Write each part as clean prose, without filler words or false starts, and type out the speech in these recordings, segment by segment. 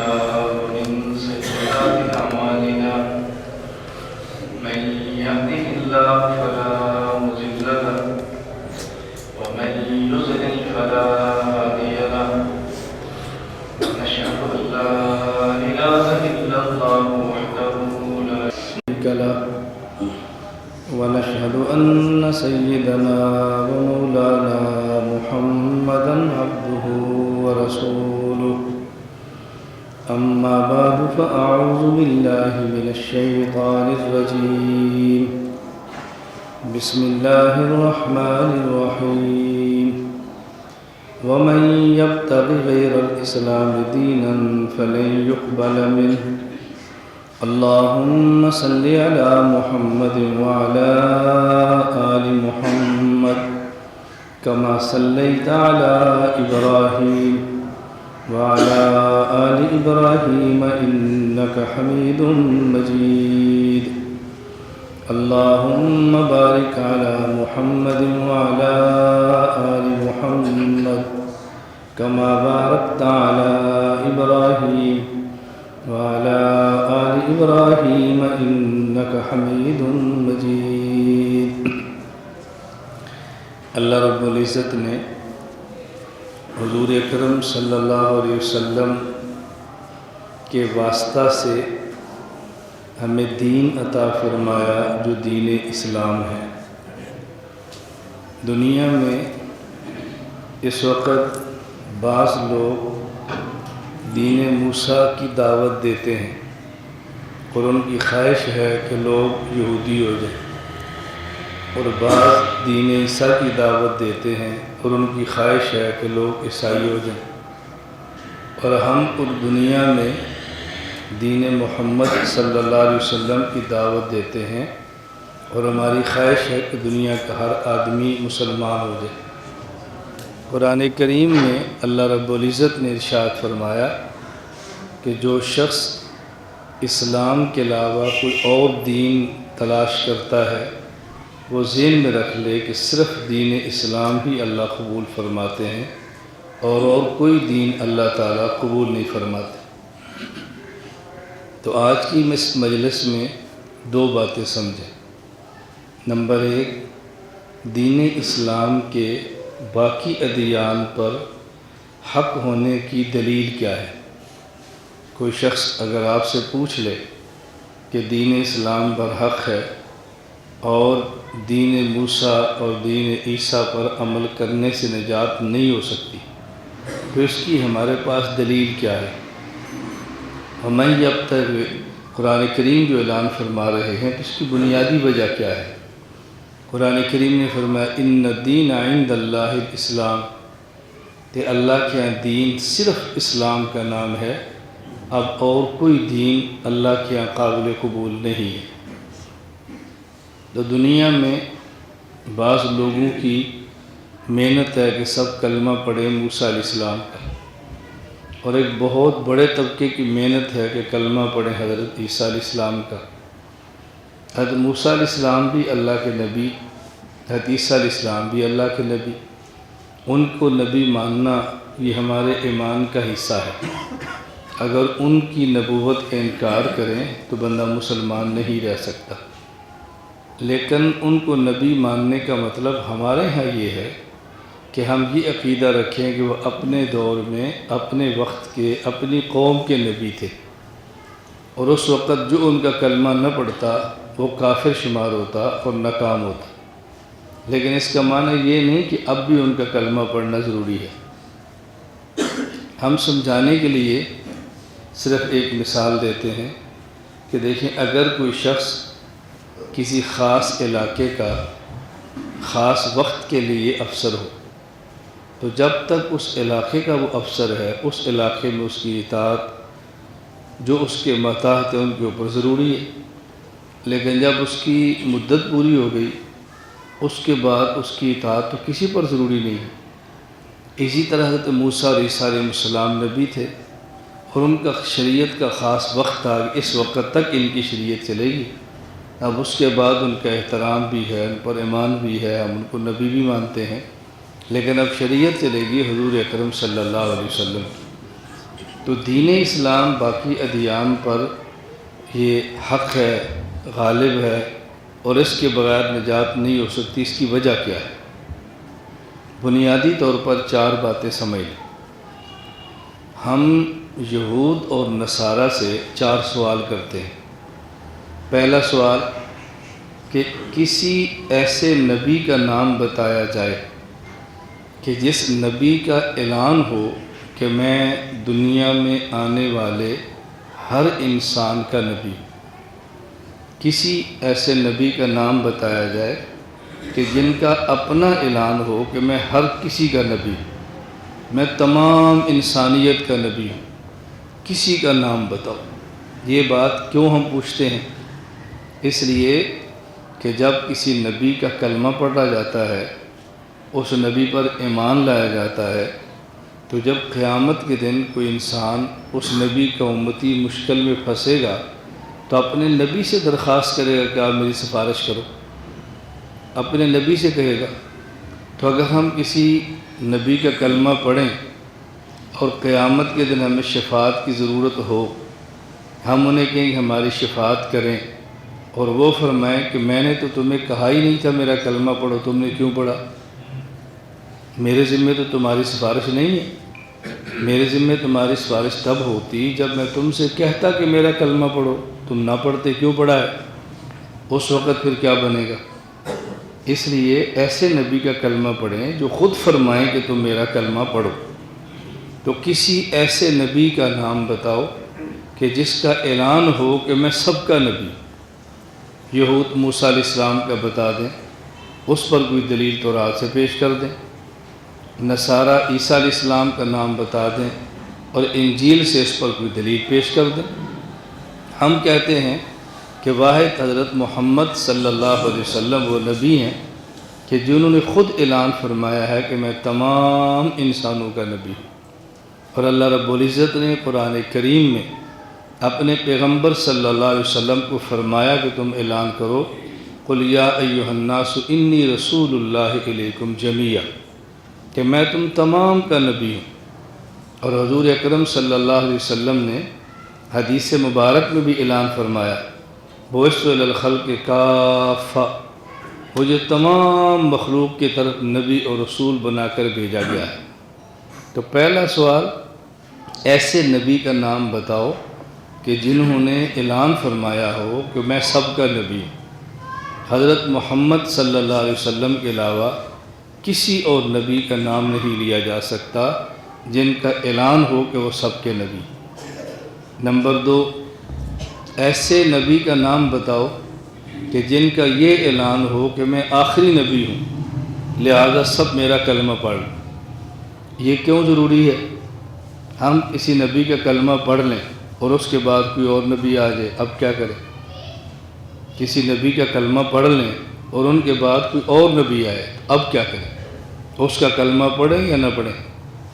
أنفسنا ومن سيئات أعمالنا من يهده الله فلا مضل له ومن يضلل فلا هادي له ونشهد أن لا إله إلا الله وحده لا شريك له ونشهد أن سيدنا ومولانا محمدا عبده ورسوله أما بعد فأعوذ بالله من الشيطان الرجيم بسم الله الرحمن الرحيم ومن يبتغ غير الإسلام دينا فلن يقبل منه اللهم صل على محمد وعلى آل محمد كما صليت على إبراهيم وعلى آل إبراهيم إنك حميد مجيد اللهم بارك على محمد وعلى آل محمد كما باركت على إبراهيم وعلى آل إبراهيم إنك حميد مجيد اللہ رب العزت نے حضور اکرم صلی اللہ علیہ وسلم کے واسطہ سے ہمیں دین عطا فرمایا جو دین اسلام ہے۔ دنیا میں اس وقت بعض لوگ دین موسیٰ کی دعوت دیتے ہیں اور ان کی خواہش ہے کہ لوگ یہودی ہو جائیں، اور بعض دین عیسیٰ کی دعوت دیتے ہیں اور ان کی خواہش ہے کہ لوگ عیسائی ہو جائیں، اور ہم پوری دنیا میں دین محمد صلی اللہ علیہ وسلم کی دعوت دیتے ہیں اور ہماری خواہش ہے کہ دنیا کا ہر آدمی مسلمان ہو جائے۔ قرآن کریم میں اللہ رب العزت نے ارشاد فرمایا کہ جو شخص اسلام کے علاوہ کوئی اور دین تلاش کرتا ہے وہ ذہن میں رکھ لے کہ صرف دین اسلام ہی اللہ قبول فرماتے ہیں اور کوئی دین اللہ تعالیٰ قبول نہیں فرماتے۔ تو آج کی مجلس میں دو باتیں سمجھیں۔ نمبر ایک، دین اسلام کے باقی ادیان پر حق ہونے کی دلیل کیا ہے؟ کوئی شخص اگر آپ سے پوچھ لے کہ دین اسلام پر حق ہے اور دین موسیٰ اور دین عیسیٰ پر عمل کرنے سے نجات نہیں ہو سکتی، تو اس کی ہمارے پاس دلیل کیا ہے؟ وَمَن يَبْتَغِ قرآن کریم جو اعلان فرما رہے ہیں تو اس کی بنیادی وجہ کیا ہے؟ قرآن کریم نے فرمایا اِنَّ الدِّينَ عِندَ اللَّهِ الْإِسْلَامِ، کہ اللہ کے یہاں دین صرف اسلام کا نام ہے، اب اور کوئی دین اللہ کے یہاں قابل قبول نہیں ہے۔ تو دنیا میں بعض لوگوں کی محنت ہے کہ سب کلمہ پڑھیں موسیٰ علیہ السلام کا، اور ایک بہت بڑے طبقے کی محنت ہے کہ کلمہ پڑھیں حضرت عیسیٰ علیہ السلام کا۔ حضرت موسیٰ علیہ السلام بھی اللہ کے نبی، حضرت عیسیٰ علیہ السلام بھی اللہ کے نبی، ان کو نبی ماننا یہ ہمارے ایمان کا حصہ ہے۔ اگر ان کی نبوت کا انکار کریں تو بندہ مسلمان نہیں رہ سکتا، لیکن ان کو نبی ماننے کا مطلب ہمارے ہاں یہ ہے کہ ہم یہ عقیدہ رکھیں کہ وہ اپنے دور میں اپنے وقت کے اپنی قوم کے نبی تھے، اور اس وقت جو ان کا کلمہ نہ پڑھتا وہ کافر شمار ہوتا اور ناکام ہوتا۔ لیکن اس کا معنی یہ نہیں کہ اب بھی ان کا کلمہ پڑھنا ضروری ہے۔ ہم سمجھانے کے لیے صرف ایک مثال دیتے ہیں کہ دیکھیں، اگر کوئی شخص کسی خاص علاقے کا خاص وقت کے لیے افسر ہو، تو جب تک اس علاقے کا وہ افسر ہے اس علاقے میں اس کی اطاعت جو اس کے ماتحت ہیں ان کے اوپر ضروری ہے، لیکن جب اس کی مدت پوری ہو گئی اس کے بعد اس کی اطاعت تو کسی پر ضروری نہیں ہے۔ اسی طرح حضرت موسیٰ علیہ السلام نبی تھے اور ان کا شریعت کا خاص وقت تھا کہ اس وقت تک ان کی شریعت چلے گی، اب اس کے بعد ان کا احترام بھی ہے، ان پر ایمان بھی ہے، ہم ان کو نبی بھی مانتے ہیں، لیکن اب شریعت چلے گی حضور اکرم صلی اللہ علیہ وسلم۔ تو دین اسلام باقی ادیان پر یہ حق ہے، غالب ہے، اور اس کے بغیر نجات نہیں ہو سکتی۔ اس کی وجہ کیا ہے؟ بنیادی طور پر 4 باتیں سمجھ لیں۔ ہم یہود اور نصارہ سے 4 سوال کرتے ہیں۔ پہلا سوال کہ کسی ایسے نبی کا نام بتایا جائے کہ جس نبی کا اعلان ہو کہ میں دنیا میں آنے والے ہر انسان کا نبی ہوں۔ کسی ایسے نبی کا نام بتایا جائے کہ جن کا اپنا اعلان ہو کہ میں ہر کسی کا نبی ہوں، میں تمام انسانیت کا نبی ہوں، کسی کا نام بتاؤ۔ یہ بات کیوں ہم پوچھتے ہیں؟ اس لیے کہ جب کسی نبی کا کلمہ پڑھا جاتا ہے، اس نبی پر ایمان لایا جاتا ہے، تو جب قیامت کے دن کوئی انسان اس نبی کا امتی مشکل میں پھنسے گا تو اپنے نبی سے درخواست کرے گا کہ آپ میری سفارش کرو، اپنے نبی سے کہے گا۔ تو اگر ہم کسی نبی کا کلمہ پڑھیں اور قیامت کے دن ہمیں شفاعت کی ضرورت ہو، ہم انہیں کہیں کہ ہماری شفاعت کریں، اور وہ فرمائیں کہ میں نے تو تمہیں کہا ہی نہیں تھا میرا کلمہ پڑھو، تم نے کیوں پڑھا؟ میرے ذمے تو تمہاری سفارش نہیں ہے۔ میرے ذمے تمہاری سفارش تب ہوتی جب میں تم سے کہتا کہ میرا کلمہ پڑھو، تم نہ پڑھتے، کیوں پڑھا ہے؟ اس وقت پھر کیا بنے گا؟ اس لیے ایسے نبی کا کلمہ پڑھیں جو خود فرمائیں کہ تم میرا کلمہ پڑھو۔ تو کسی ایسے نبی کا نام بتاؤ کہ جس کا اعلان ہو کہ میں سب کا نبی ہوں۔ یہود موسیٰ علیہ السلام کا بتا دیں، اس پر کوئی دلیل تورات سے پیش کر دیں۔ نصارہ عیسیٰ علیہ السلام کا نام بتا دیں اور انجیل سے اس پر کوئی دلیل پیش کر دیں۔ ہم کہتے ہیں کہ واحد حضرت محمد صلی اللہ علیہ وسلم وہ نبی ہیں کہ جنہوں نے خود اعلان فرمایا ہے کہ میں تمام انسانوں کا نبی ہوں، اور اللہ رب العزت نے قرآن کریم میں اپنے پیغمبر صلی اللہ علیہ وسلم کو فرمایا کہ تم اعلان کرو قل یا ایھا الناس انی رسول اللہ الیکم جمیعا، کہ میں تم تمام کا نبی ہوں۔ اور حضور اکرم صلی اللہ علیہ وسلم نے حدیث مبارک میں بھی اعلان فرمایا بعثت الی الخلق کافہ، مجھے تمام مخلوق کی طرف نبی اور رسول بنا کر بھیجا گیا ہے۔ تو پہلا سوال، ایسے نبی کا نام بتاؤ کہ جنہوں نے اعلان فرمایا ہو کہ میں سب کا نبی ہوں۔ حضرت محمد صلی اللہ علیہ وسلم کے علاوہ کسی اور نبی کا نام نہیں لیا جا سکتا جن کا اعلان ہو کہ وہ سب کے نبی۔ نمبر 2، ایسے نبی کا نام بتاؤ کہ جن کا یہ اعلان ہو کہ میں آخری نبی ہوں، لہذا سب میرا کلمہ پڑھ لیں۔ یہ کیوں ضروری ہے؟ ہم کسی نبی کا کلمہ پڑھ لیں اور اس کے بعد کوئی اور نبی آ جائے، اب کیا کریں؟ کسی نبی کا کلمہ پڑھ لیں اور ان کے بعد کوئی اور نبی آئے، اب کیا کریں؟ اس کا کلمہ پڑھیں یا نہ پڑھیں؟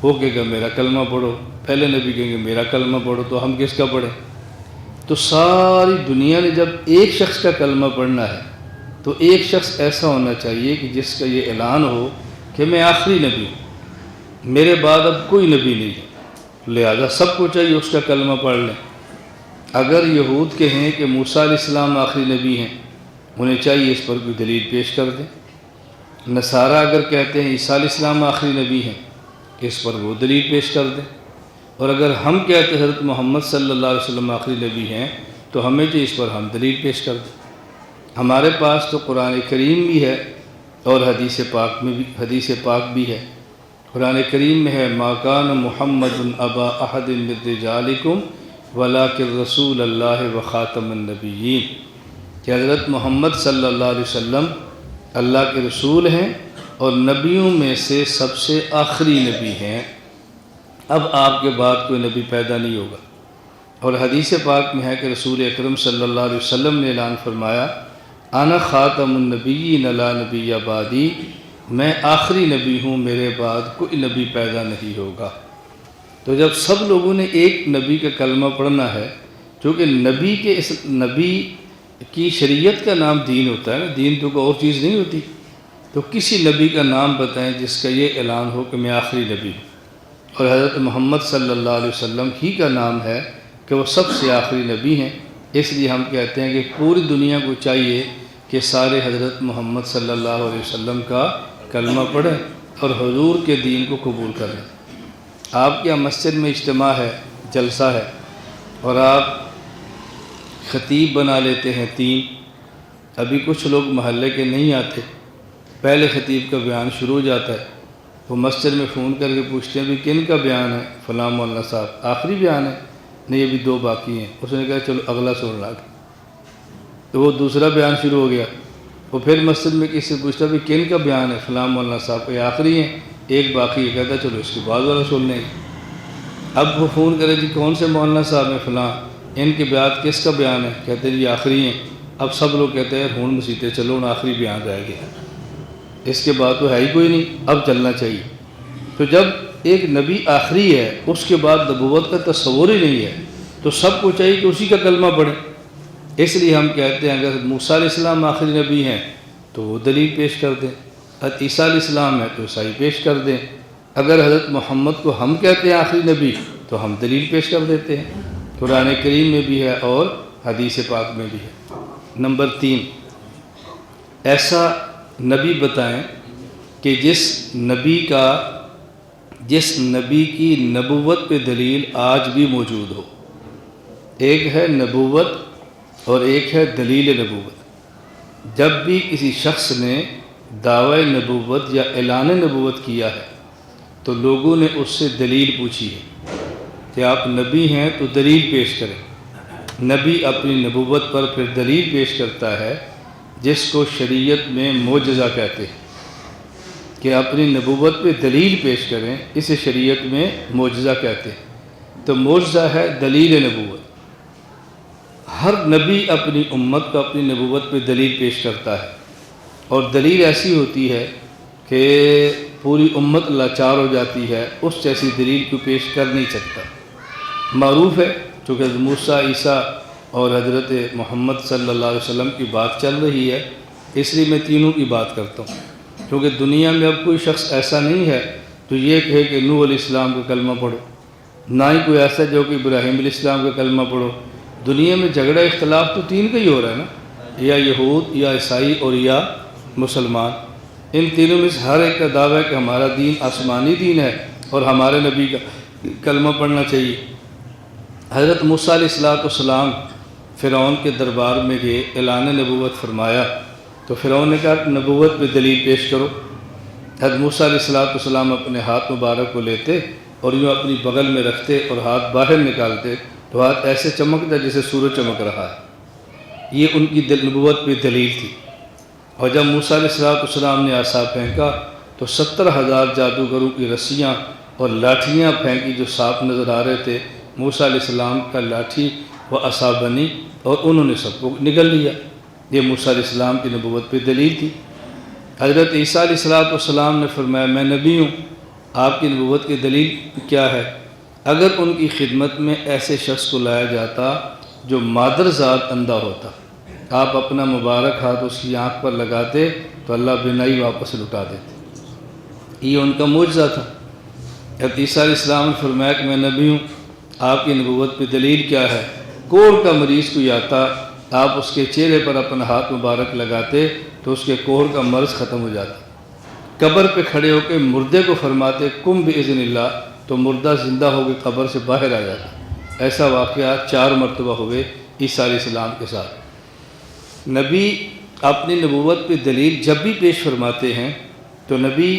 وہ کہے گا میرا کلمہ پڑھو، پہلے نبی کہیں گے میرا کلمہ پڑھو، تو ہم کس کا پڑھیں؟ تو ساری دنیا نے جب ایک شخص کا کلمہ پڑھنا ہے تو ایک شخص ایسا ہونا چاہیے کہ جس کا یہ اعلان ہو کہ میں آخری نبی ہوں، میرے بعد اب کوئی نبی نہیں ہے، لہذا سب کو چاہیے اس کا کلمہ پڑھ لیں۔ اگر یہود کہیں کہ موسیٰ علیہ السلام آخری نبی ہیں، انہیں چاہیے اس پر کوئی دلیل پیش کر دیں۔ نصارہ اگر کہتے ہیں عیسیٰ علیہ السلام آخری نبی ہیں، اس پر وہ دلیل پیش کر دیں۔ اور اگر ہم کہتے ہیں حضرت محمد صلی اللہ علیہ وسلم آخری نبی ہیں تو ہمیں جو اس پر ہم دلیل پیش کر دیں۔ ہمارے پاس تو قرآن کریم بھی ہے اور حدیث پاک بھی ہے۔ قرآن کریم میں ہے ما کان محمد ابا احد من رجالکم ولکن رسول اللہ وخاتم النبیین، کہ حضرت محمد صلی اللہ علیہ وسلم اللہ کے رسول ہیں اور نبیوں میں سے سب سے آخری نبی ہیں، اب آپ کے بعد کوئی نبی پیدا نہیں ہوگا۔ اور حدیث پاک میں ہے کہ رسول اکرم صلی اللہ علیہ وسلم نے اعلان فرمایا انا خاتم النبیین لا نبی بعدی، میں آخری نبی ہوں، میرے بعد کوئی نبی پیدا نہیں ہوگا۔ تو جب سب لوگوں نے ایک نبی کا کلمہ پڑھنا ہے، چونکہ نبی کی شریعت کا نام دین ہوتا ہے نا، دین تو کوئی اور چیز نہیں ہوتی، تو کسی نبی کا نام بتائیں جس کا یہ اعلان ہو کہ میں آخری نبی ہوں، اور حضرت محمد صلی اللہ علیہ وسلم ہی کا نام ہے کہ وہ سب سے آخری نبی ہیں۔ اس لیے ہم کہتے ہیں کہ پوری دنیا کو چاہیے کہ سارے حضرت محمد صلی اللہ علیہ وسلم کا کلمہ پڑھیں اور حضور کے دین کو قبول کریں۔ آپ کے یہاں مسجد میں اجتماع ہے، جلسہ ہے، اور آپ خطیب بنا لیتے ہیں 3۔ ابھی کچھ لوگ محلے کے نہیں آتے، پہلے خطیب کا بیان شروع ہو جاتا ہے، وہ مسجد میں فون کر کے پوچھتے ہیں بھی کن کا بیان ہے؟ فلاں مولانا صاحب آخری بیان ہے، نہیں ابھی 2 باقی ہیں۔ اس نے کہا چلو اگلا سن لا کے، تو وہ دوسرا بیان شروع ہو گیا۔ وہ پھر مسجد میں کسی سے پوچھتا بھی کن کا بیان ہے؟ فلاں مولانا صاحب یہ آخری ہیں، 1 باقی ہے۔ کہتا چلو اس کے بعد والا سن لیں گے۔ اب وہ فون کرے جی کون سے مولانا صاحب ہیں؟ فلاں، ان کے بعد کس کا بیان ہے؟ کہتے ہیں جی آخری ہیں۔ اب سب لوگ کہتے ہیں ہون مسیتے چلو آخری بیان رہ گیا، اس کے بعد تو ہے ہی کوئی نہیں، اب چلنا چاہیے۔ تو جب ایک نبی آخری ہے، اس کے بعد نبوت کا تصور ہی نہیں ہے، تو سب کو چاہیے کہ اسی کا کلمہ پڑھیں۔ اس لیے ہم کہتے ہیں اگر موسیٰ علیہ السلام آخری نبی ہیں تو وہ دلیل پیش کر دیں، حضرت عیسیٰ علیہ السلام ہے تو عیسائی پیش کر دیں۔ اگر حضرت محمد کو ہم کہتے ہیں آخری نبی تو ہم دلیل پیش کر دیتے ہیں، قرآن کریم میں بھی ہے اور حدیث پاک میں بھی ہے۔ نمبر 3، ایسا نبی بتائیں کہ جس نبی کی نبوت پہ دلیل آج بھی موجود ہو۔ ایک ہے نبوت اور ایک ہے دلیل نبوت۔ جب بھی کسی شخص نے دعوی نبوت یا اعلان نبوت کیا ہے تو لوگوں نے اس سے دلیل پوچھی ہے کہ آپ نبی ہیں تو دلیل پیش کریں۔ نبی اپنی نبوت پر پھر دلیل پیش کرتا ہے، جس کو شریعت میں معجزہ کہتے ہیں، کہ اپنی نبوت پہ دلیل پیش کریں، اسے شریعت میں معجزہ کہتے ہیں۔ تو معجزہ ہے دلیل نبوت۔ ہر نبی اپنی امت کو اپنی نبوت پہ دلیل پیش کرتا ہے، اور دلیل ایسی ہوتی ہے کہ پوری امت لاچار ہو جاتی ہے، اس جیسی دلیل کو پیش کر نہیں سکتا۔ معروف ہے چونکہ حضرت موسیٰ، عیسیٰ اور حضرت محمد صلی اللہ علیہ وسلم کی بات چل رہی ہے، اس لیے میں تینوں کی بات کرتا ہوں، کیونکہ دنیا میں اب کوئی شخص ایسا نہیں ہے جو یہ کہے کہ نوح علیہ السلام کا کلمہ پڑھو، نہ ہی کوئی ایسا جو کہ ابراہیم علیہ السلام کا کلمہ پڑھو۔ دنیا میں جھگڑا اختلاف تو 3 کا ہی ہو رہا ہے نا، یا یہود یا عیسائی اور یا مسلمان۔ ان تینوں میں سے ہر ایک کا دعویٰ ہے کہ ہمارا دین آسمانی دین ہے اور ہمارے نبی کا کلمہ پڑھنا چاہیے۔ حضرت موسیٰ علیہ السلام فرعون کے دربار میں گئے، اعلان نبوت فرمایا، تو فرعون نے کہا کہ نبوت پہ دلیل پیش کرو۔ حضرت موسیٰ علیہ السلام اپنے ہاتھ مبارک کو لیتے اور یوں اپنی بغل میں رکھتے اور ہاتھ باہر نکالتے تو ہاتھ ایسے چمکتا جیسے سورج چمک رہا ہے۔ یہ ان کی نبوت پہ دلیل تھی۔ اور جب موسیٰ علیہ السلام نے عصا پھینکا تو 70,000 جادوگروں کی رسیاں اور لاٹھیاں پھینکی جو صاف نظر آ رہے تھے۔ موسیٰ علیہ السلام کا لاٹھی و عصا بنی اور انہوں نے سب کو نگل لیا۔ یہ موسیٰ علیہ السلام کی نبوت پہ دلیل تھی۔ حضرت عیسیٰ علیہ السلام نے فرمایا میں نبی ہوں، آپ کی نبوت کی دلیل کیا ہے؟ اگر ان کی خدمت میں ایسے شخص کو لایا جاتا جو مادر ذات اندھا ہوتا، آپ اپنا مبارک ہاتھ اس کی آنکھ پر لگاتے تو اللہ بینائی واپس لٹا دیتے۔ یہ ان کا معجزہ تھا۔ حضرت عیسیٰ علیہ السلام نے فرمایا کہ میں نبی ہوں، آپ کی نبوت پہ دلیل کیا ہے؟ کوڑ کا مریض کوئی آتا، آپ اس کے چہرے پر اپنا ہاتھ مبارک لگاتے تو اس کے کوڑ کا مرض ختم ہو جاتا۔ قبر پہ کھڑے ہو کے مردے کو فرماتے قم بإذن اللہ، تو مردہ زندہ ہو کے قبر سے باہر آ جاتا۔ ایسا واقعہ 4 مرتبہ ہوئے عیسیٰ علیہ السلام کے ساتھ۔ نبی اپنی نبوت پہ دلیل جب بھی پیش فرماتے ہیں تو نبی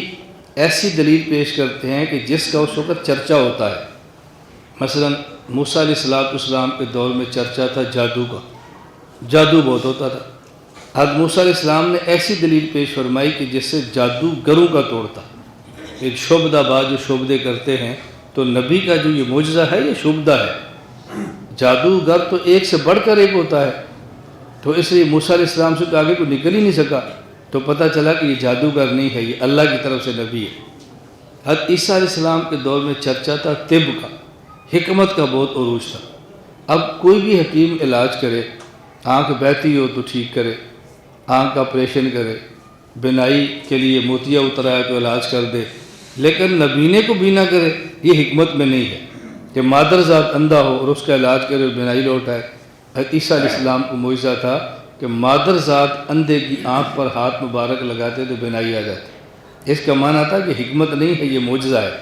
ایسی دلیل پیش کرتے ہیں کہ جس کا اس وقت چرچا ہوتا ہے۔ مثلا موسیٰ علیہ السلام کے دور میں چرچا تھا جادو کا، جادو بہت ہوتا تھا۔ حضرت موسیٰ علیہ السلام نے ایسی دلیل پیش فرمائی کہ جس سے جادوگروں کا توڑتا۔ ایک شعبدہ باز جو شعبدے کرتے ہیں، تو نبی کا جو یہ معجزہ ہے یہ شعبدہ ہے۔ جادوگر تو ایک سے بڑھ کر ایک ہوتا ہے، تو اس لیے موسیٰ علیہ السلام سے آگے کوئی نکل ہی نہیں سکا، تو پتہ چلا کہ یہ جادوگر نہیں ہے، یہ اللہ کی طرف سے نبی ہے۔ حضرت عیسیٰ علیہ السلام کے دور میں چرچا تھا طب کا، حکمت کا بہت عروج تھا۔ اب کوئی بھی حکیم علاج کرے، آنکھ بہتی ہو تو ٹھیک کرے، آنکھ کا آپریشن کرے، بینائی کے لیے موتیا اترایا تو علاج کر دے، لیکن نبینے کو بینا کرے یہ حکمت میں نہیں ہے کہ مادر ذات اندھا ہو اور اس کا علاج کرے اور بینائی لوٹائے۔ عیسیٰ علیہ السلام کو معجزہ تھا کہ مادر ذات اندھے کی آنکھ پر ہاتھ مبارک لگاتے تو بینائی آ جاتی۔ اس کا معنی تھا کہ حکمت نہیں ہے، یہ معجزہ ہے۔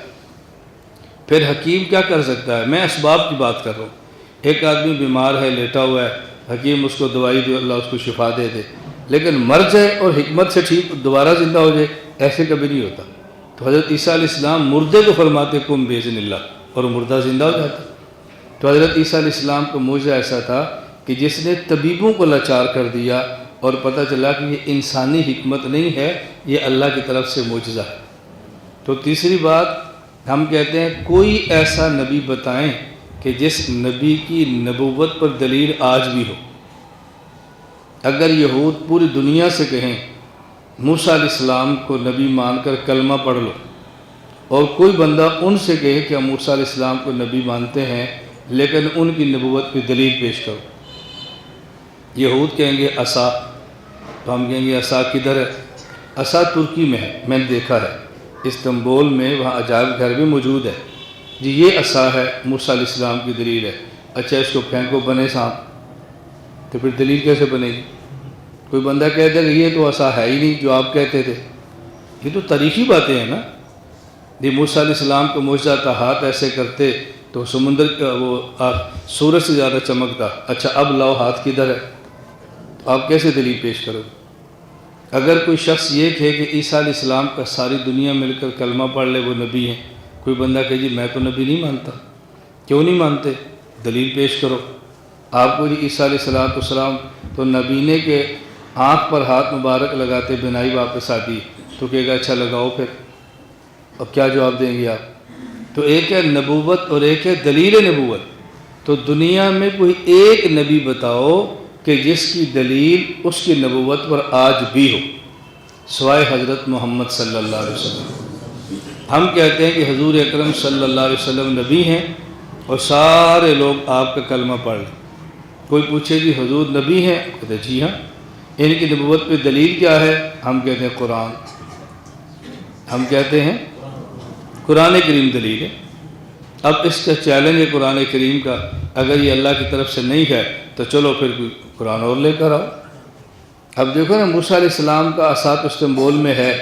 پھر حکیم کیا کر سکتا ہے؟ میں اسباب کی بات کر رہا ہوں۔ ایک آدمی بیمار ہے، لیٹا ہوا ہے، حکیم اس کو دوائی دے، اللہ اس کو شفا دے دے، لیکن مر جائے اور حکمت سے ٹھیک دوبارہ زندہ ہو جائے، ایسے کبھی نہیں ہوتا۔ تو حضرت عیسیٰ علیہ السلام مردے کو فرماتے کم باذن اللہ، اور مردہ زندہ ہو جاتا۔ تو حضرت عیسیٰ علیہ السلام کا معجزہ ایسا تھا کہ جس نے طبیبوں کو لاچار کر دیا اور پتہ چلا کہ یہ انسانی حکمت نہیں ہے، یہ اللہ کی طرف سے معجزہ ہے۔ تو تیسری بات ہم کہتے ہیں کوئی ایسا نبی بتائیں کہ جس نبی کی نبوت پر دلیل آج بھی ہو۔ اگر یہود پوری دنیا سے کہیں موسیٰ علیہ السلام کو نبی مان کر کلمہ پڑھ لو، اور کوئی بندہ ان سے کہے کہ ہم موسیٰ علیہ السلام کو نبی مانتے ہیں لیکن ان کی نبوت پہ دلیل پیش کرو، یہود کہیں گے عصا، تو ہم کہیں گے عصا کدھر ہے؟ عصا ترکی میں ہے، میں نے دیکھا ہے استنبول میں، وہاں عجائب گھر بھی موجود ہے۔ جی یہ عصا ہے، موسیٰ علیہ السلام کی دلیل ہے۔ اچھا اس کو پھینکو بنے سانپ، تو پھر دلیل کیسے بنے گی؟ کوئی بندہ کہتا ہے کہ یہ تو عصا ہے ہی نہیں جو آپ کہتے تھے۔ یہ تو تاریخی باتیں ہیں نا۔ یہ موسیٰ علیہ السلام کو معجزہ تھا، ہاتھ ایسے کرتے تو سمندر کا وہ سورج سے زیادہ چمکتا۔ اچھا اب لاؤ ہاتھ کدھر ہے؟ آپ کیسے دلیل پیش کرو گے؟ اگر کوئی شخص یہ کہے کہ عیسیٰ علیہ السلام کا ساری دنیا مل کر کلمہ پڑھ لے وہ نبی ہیں، کوئی بندہ کہے جی میں تو نبی نہیں مانتا، کیوں نہیں مانتے؟ دلیل پیش کرو۔ آپ کو جی عیسیٰ علیہ السلام تو نبینے کے آنکھ پر ہاتھ مبارک لگاتے بینائی واپس آتی، تو کہے گا اچھا لگاؤ پھر، اب کیا جواب دیں گے آپ؟ تو ایک ہے نبوت اور ایک ہے دلیل نبوت۔ تو دنیا میں کوئی ایک نبی بتاؤ کہ جس کی دلیل اس کی نبوت پر آج بھی ہو، سوائے حضرت محمد صلی اللہ علیہ وسلم۔ ہم کہتے ہیں کہ حضور اکرم صلی اللہ علیہ وسلم نبی ہیں اور سارے لوگ آپ کا کلمہ پڑھ لیں۔ کوئی پوچھے جی حضور نبی ہیں، کہتے ہیں جی ہاں۔ ان کی نبوت پہ دلیل کیا ہے؟ ہم کہتے ہیں قرآن، ہم کہتے ہیں قرآن کریم دلیل ہے۔ اب اس کا چیلنج ہے قرآن کریم کا، اگر یہ اللہ کی طرف سے نہیں ہے تو چلو پھر کوئی قرآن اور لے کر آؤ۔ اب دیکھو نا موسیٰ علیہ السلام کا عصا استنبول میں ہے،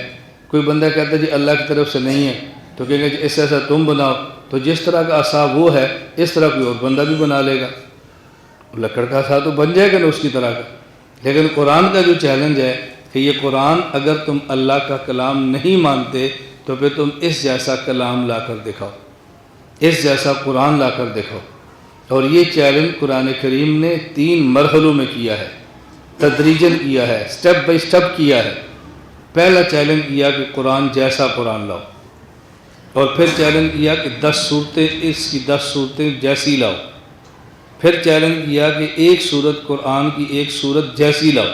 کوئی بندہ کہتا ہے جی اللہ کی طرف سے نہیں ہے، تو کہے گا جی اس ایسا تم بناؤ، تو جس طرح کا عصا وہ ہے اس طرح کوئی اور بندہ بھی بنا لے گا، لکڑ کا عصا تو بن جائے گا نا اس کی طرح کا۔ لیکن قرآن کا جو چیلنج ہے کہ یہ قرآن اگر تم اللہ کا کلام نہیں مانتے تو پھر تم اس جیسا کلام لا کر دکھاؤ، اس جیسا قرآن لا کر دکھاؤ۔ اور یہ چیلنج قرآن کریم نے 3 مرحلوں میں کیا ہے، تدریجاً کیا ہے، سٹیپ بائی سٹیپ کیا ہے۔ پہلا چیلنج کیا کہ قرآن جیسا قرآن لاؤ، اور پھر چیلنج کیا کہ 10 صورتیں اس کی 10 صورتیں جیسی لاؤ، پھر چیلنج کیا کہ ایک صورت قرآن کی ایک صورت جیسی لاؤ،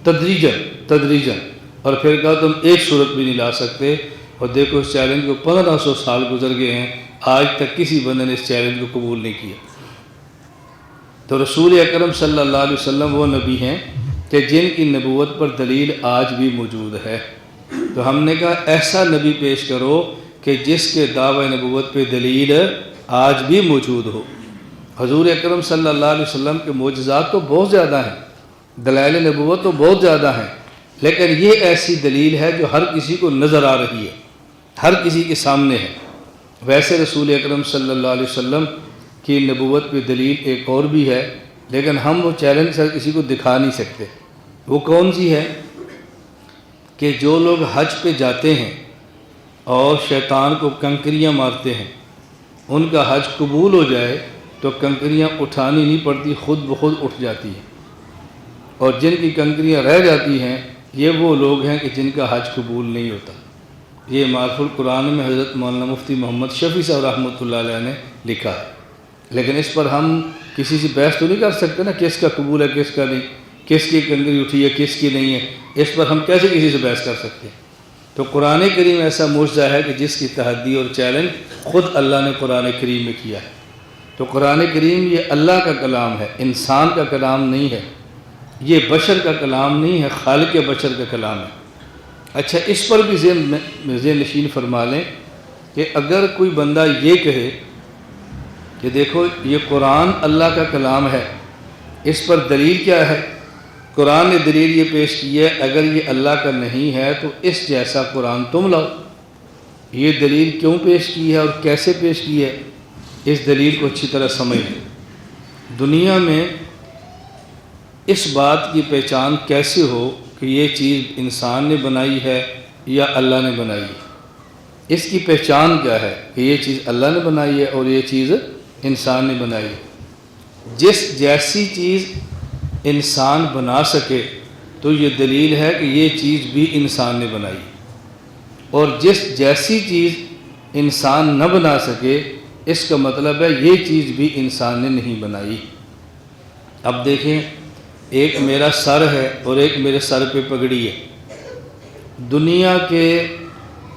تدریجاً، اور پھر کہا تم ایک صورت بھی نہیں لا سکتے۔ اور دیکھو اس چیلنج کو 1500 سال گزر گئے ہیں، آج تک کسی بندے نے اس چیلنج کو قبول نہیں کیا۔ تو رسول اکرم صلی اللہ علیہ وسلم وہ نبی ہیں کہ جن کی نبوت پر دلیل آج بھی موجود ہے۔ تو ہم نے کہا ایسا نبی پیش کرو کہ جس کے دعوی نبوت پہ دلیل آج بھی موجود ہو۔ حضور اکرم صلی اللہ علیہ وسلم کے معجزات تو بہت زیادہ ہیں، دلائل نبوت تو بہت زیادہ ہیں، لیکن یہ ایسی دلیل ہے جو ہر کسی کو نظر آ رہی ہے، ہر کسی کے سامنے ہے۔ ویسے رسول اکرم صلی اللہ علیہ وسلم کی نبوت پہ دلیل ایک اور بھی ہے، لیکن ہم وہ چیلنج ہر کسی کو دکھا نہیں سکتے۔ وہ کون سی ہے؟ کہ جو لوگ حج پہ جاتے ہیں اور شیطان کو کنکریاں مارتے ہیں، ان کا حج قبول ہو جائے تو کنکریاں اٹھانی نہیں پڑتی، خود بخود اٹھ جاتی ہیں۔ اور جن کی کنکریاں رہ جاتی ہیں یہ وہ لوگ ہیں کہ جن کا حج قبول نہیں ہوتا۔ یہ معرف القرآن میں حضرت مولانا مفتی محمد شفیع صاحب رحمۃ اللہ علیہ نے لکھا ہے، لیکن اس پر ہم کسی سے بحث تو نہیں کر سکتے نا، کس کا قبول ہے کس کا نہیں، کس کی کنکری اٹھی ہے کس کی نہیں ہے، اس پر ہم کیسے کسی سے بحث کر سکتے ہیں؟ تو قرآن کریم ایسا معجزہ ہے کہ جس کی تحدی اور چیلنج خود اللہ نے قرآن کریم میں کیا ہے۔ تو قرآن کریم یہ اللہ کا کلام ہے، انسان کا کلام نہیں ہے، یہ بشر کا کلام نہیں ہے، خالق بشر کا کلام ہے۔ اچھا، اس پر بھی ذہن نشین فرما لیں کہ اگر کوئی بندہ یہ کہے کہ دیکھو یہ قرآن اللہ کا کلام ہے، اس پر دلیل کیا ہے؟ قرآن نے دلیل یہ پیش کی ہے، اگر یہ اللہ کا نہیں ہے تو اس جیسا قرآن تم لاؤ۔ یہ دلیل کیوں پیش کی ہے اور کیسے پیش کی ہے، اس دلیل کو اچھی طرح سمجھ لیں۔ دنیا میں اس بات کی پہچان کیسے ہو کہ یہ چیز انسان نے بنائی ہے یا اللہ نے بنائی ہے؟ اس کی پہچان کیا ہے کہ یہ چیز اللہ نے بنائی ہے اور یہ چیز انسان نے بنائی ہے؟ جس جیسی چیز انسان بنا سکے تو یہ دلیل ہے کہ یہ چیز بھی انسان نے بنائی، اور جس جیسی چیز انسان نہ بنا سکے اس کا مطلب ہے یہ چیز بھی انسان نے نہیں بنائی۔ اب دیکھیں، ایک میرا سر ہے اور ایک میرے سر پہ پگڑی ہے، دنیا کے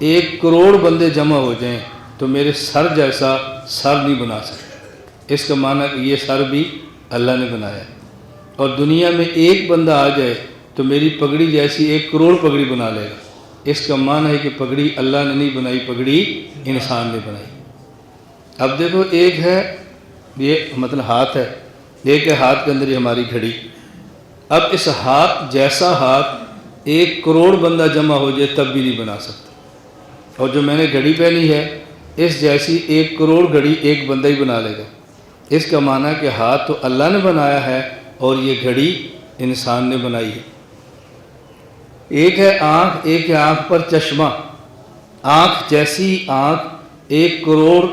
1 کروڑ بندے جمع ہو جائیں تو میرے سر جیسا سر نہیں بنا سکتے۔ اس کا معنی کہ یہ سر بھی اللہ نے بنایا ہے، اور دنیا میں ایک بندہ آ جائے تو میری پگڑی جیسی 1 کروڑ پگڑی بنا لے گا۔ اس کا معنی ہے کہ پگڑی اللہ نے نہیں بنائی، پگڑی انسان نے بنائی۔ اب دیکھو، ایک ہے یہ مطلب ہاتھ ہے، ایک ہے ہاتھ کے اندر یہ ہماری گھڑی۔ اب اس ہاتھ جیسا ہاتھ 1 کروڑ بندہ جمع ہو جائے تب بھی نہیں بنا سکتا، اور جو میں نے گھڑی پہنی ہے اس جیسی 1 کروڑ گھڑی ایک بندہ ہی بنا لے گا۔ اس کا معنی کہ ہاتھ تو اللہ نے بنایا ہے اور یہ گھڑی انسان نے بنائی ہے۔ ایک ہے آنکھ، ایک ہے آنکھ پر چشمہ۔ آنکھ جیسی آنکھ 1 کروڑ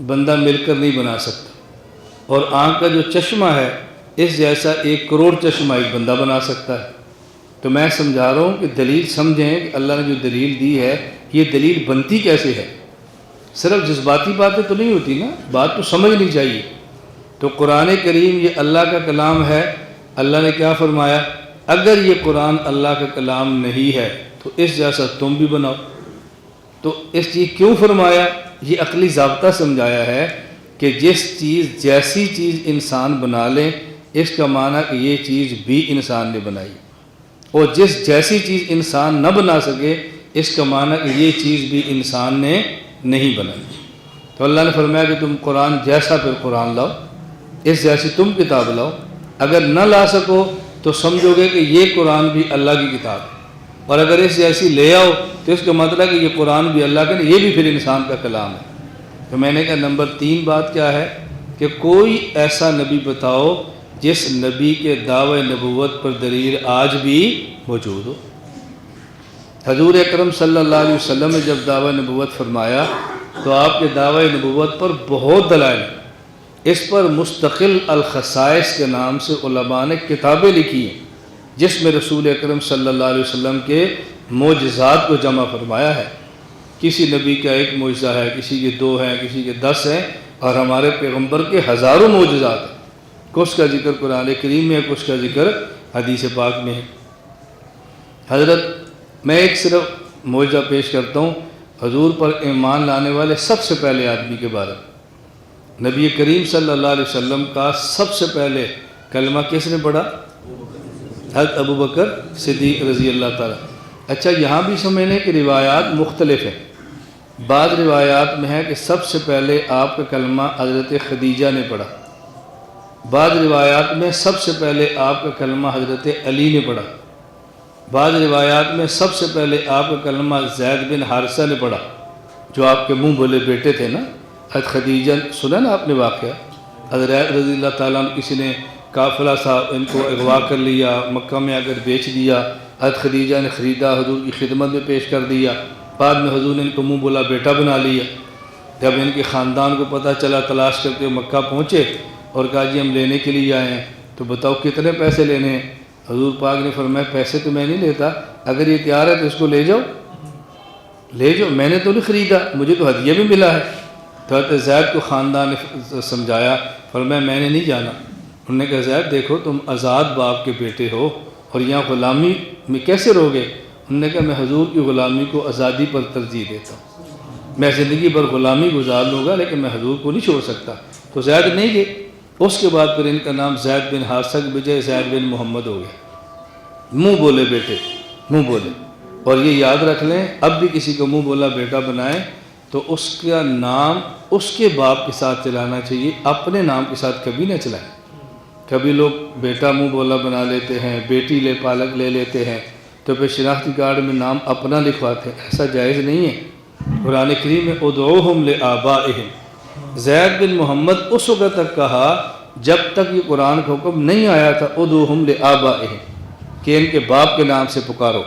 بندہ مل کر نہیں بنا سکتا، اور آنکھ کا جو چشمہ ہے اس جیسا 1 کروڑ چشمہ ایک بندہ بنا سکتا ہے۔ تو میں سمجھا رہا ہوں کہ دلیل سمجھیں کہ اللہ نے جو دلیل دی ہے یہ دلیل بنتی کیسے ہے۔ صرف جذباتی باتیں تو نہیں ہوتی نا، بات تو سمجھنی چاہیے۔ تو قرآن کریم یہ اللہ کا کلام ہے، اللہ نے کیا فرمایا؟ اگر یہ قرآن اللہ کا کلام نہیں ہے تو اس جیسا تم بھی بناؤ۔ تو اس چیز کیوں فرمایا؟ یہ عقلی ضابطہ سمجھایا ہے کہ جس چیز جیسی چیز انسان بنا لیں اس کا معنی کہ یہ چیز بھی انسان نے بنائی، اور جس جیسی چیز انسان نہ بنا سکے اس کا معنی کہ یہ چیز بھی انسان نے نہیں بنائی۔ تو اللہ نے فرمایا کہ تم قرآن جیسا پھر قرآن لاؤ، اس جیسی تم کتاب لاؤ۔ اگر نہ لا سکو تو سمجھو گے کہ یہ قرآن بھی اللہ کی کتاب ہے، اور اگر اس جیسی لے آؤ تو اس کا مطلب ہے کہ یہ قرآن بھی اللہ کا نہیں، یہ بھی پھر انسان کا کلام ہے۔ تو میں نے کہا نمبر 3 بات کیا ہے کہ کوئی ایسا نبی بتاؤ جس نبی کے دعوی نبوت پر دلیل آج بھی موجود ہو۔ حضور اکرم صلی اللہ علیہ وسلم نے جب دعوی نبوت فرمایا تو آپ کے دعوی نبوت پر بہت دلائل ہیں۔ اس پر مستقل الخصائص کے نام سے علماء نے کتابیں لکھی ہیں جس میں رسول اکرم صلی اللہ علیہ وسلم کے معجزات کو جمع فرمایا ہے۔ کسی نبی کا 1 معجزہ ہے، کسی کے 2 ہیں، کسی کے 10 ہیں، اور ہمارے پیغمبر کے ہزاروں معجزات ہیں۔ کچھ کا ذکر قرآن کریم میں ہے، کچھ کا ذکر حدیث پاک میں ہے۔ حضرت میں ایک صرف معجزہ پیش کرتا ہوں حضور پر ایمان لانے والے سب سے پہلے آدمی کے بارے میں۔ نبی کریم صلی اللہ علیہ وسلم کا سب سے پہلے کلمہ کس نے پڑھا؟ حضرت ابو بکر صدیق رضی اللہ تعالیٰ۔ اچھا، یہاں بھی سمجھنے کہ روایات مختلف ہیں۔ بعض روایات میں ہے کہ سب سے پہلے آپ کا کلمہ حضرت خدیجہ نے پڑھا، بعض روایات میں سب سے پہلے آپ کا کلمہ حضرت علی نے پڑھا، بعض روایات میں سب سے پہلے آپ کا کلمہ زید بن حارثہ نے پڑھا جو آپ کے منہ بولے بیٹے تھے نا۔ حضرت خدیجہ سنا نا آپ نے واقعہ، حضرت رضی اللہ تعالیٰ عنہ کسی نے قافلہ تھا ان کو اغوا کر لیا، مکہ میں آ کر بیچ دیا، حضرت خدیجہ نے خریدا، حضور کی خدمت میں پیش کر دیا، بعد میں حضور نے ان کو منہ بولا بیٹا بنا لیا۔ جب ان کے خاندان کو پتہ چلا تلاش کرتے مکہ پہنچے اور کہا جی ہم لینے کے لیے آئے ہیں، تو بتاؤ کتنے پیسے لینے ہیں؟ حضور پاک نے فرمایا پیسے تو میں نہیں لیتا، اگر یہ تیار ہے تو اس کو لے جاؤ، لے جاؤ، میں نے تو نہیں خریدا، مجھے تو ہدیہ بھی ملا ہے۔ تو حضرت زید کو خاندان نے سمجھایا، فرمایا میں نے نہیں جانا۔ انہوں نے کہا زید دیکھو تم آزاد باپ کے بیٹے ہو اور یہاں غلامی میں کیسے رہو گے؟ انہوں نے کہا میں حضور کی غلامی کو آزادی پر ترجیح دیتا ہوں، میں زندگی بھر غلامی گزار لوں گا لیکن میں حضور کو نہیں چھوڑ سکتا۔ تو زید نہیں گئے۔ اس کے بعد پھر ان کا نام زید بن حارثہ کے بجائے زید بن محمد ہو گیا۔ منہ بولے بیٹے، منہ بولے۔ اور یہ یاد رکھ لیں، اب بھی کسی کو منہ بولا بیٹا بنائیں تو اس کا نام اس کے باپ کے ساتھ چلانا چاہیے، اپنے نام کے ساتھ کبھی نہ چلائیں۔ کبھی لوگ بیٹا منہ بولا بنا لیتے ہیں، بیٹی پالک لے لیتے ہیں، تو پھر شناختی کارڈ میں نام اپنا لکھواتے ہیں، ایسا جائز نہیں ہے۔ قرآن کریم میں ادعوہم لآبائہم، زید بن محمد اس وقت تک کہا جب تک یہ قرآن کا حکم نہیں آیا تھا ادعوہم لآبائہم کہ ان کے باپ کے نام سے پکارو۔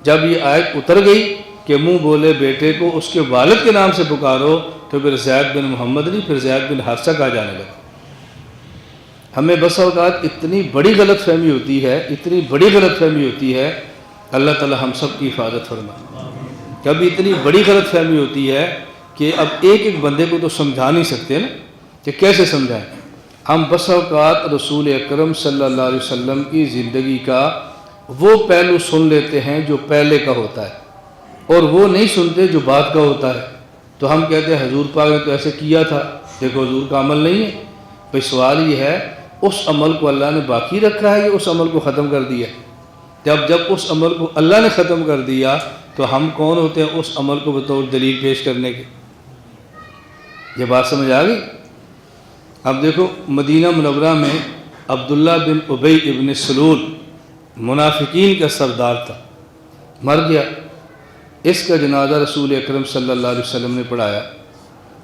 جب یہ آیت اتر گئی کہ منہ بولے بیٹے کو اس کے والد کے نام سے پکارو، تو پھر زید بن محمد نہیں، پھر زید بن حارثہ کہا جانے لگا۔ ہمیں بس اوقات اتنی بڑی غلط فہمی ہوتی ہے، اتنی بڑی غلط فہمی ہوتی ہے، اللہ تعالی ہم سب کی حفاظت فرمائے۔ کبھی اتنی بڑی غلط فہمی ہوتی ہے کہ اب ایک ایک بندے کو تو سمجھا نہیں سکتے نا، کہ کیسے سمجھائیں۔ ہم بس اوقات رسول اکرم صلی اللہ علیہ وسلم کی زندگی کا وہ پہلو سن لیتے ہیں جو پہلے کا ہوتا ہے، اور وہ نہیں سنتے جو بعد کا ہوتا ہے۔ تو ہم کہتے ہیں حضور پاک نے تو ایسے کیا تھا، دیکھو حضور کا عمل نہیں ہے۔ بھئی سوال یہ ہے اس عمل کو اللہ نے باقی رکھا ہے یا اس عمل کو ختم کر دیا؟ جب اس عمل کو اللہ نے ختم کر دیا تو ہم کون ہوتے ہیں اس عمل کو بطور دلیل پیش کرنے کے؟ یہ بات سمجھ آ گئی؟ اب دیکھو مدینہ منورہ میں عبداللہ بن ابی ابن سلول منافقین کا سردار تھا، مر گیا۔ اس کا جنازہ رسول اکرم صلی اللہ علیہ وسلم نے پڑھایا۔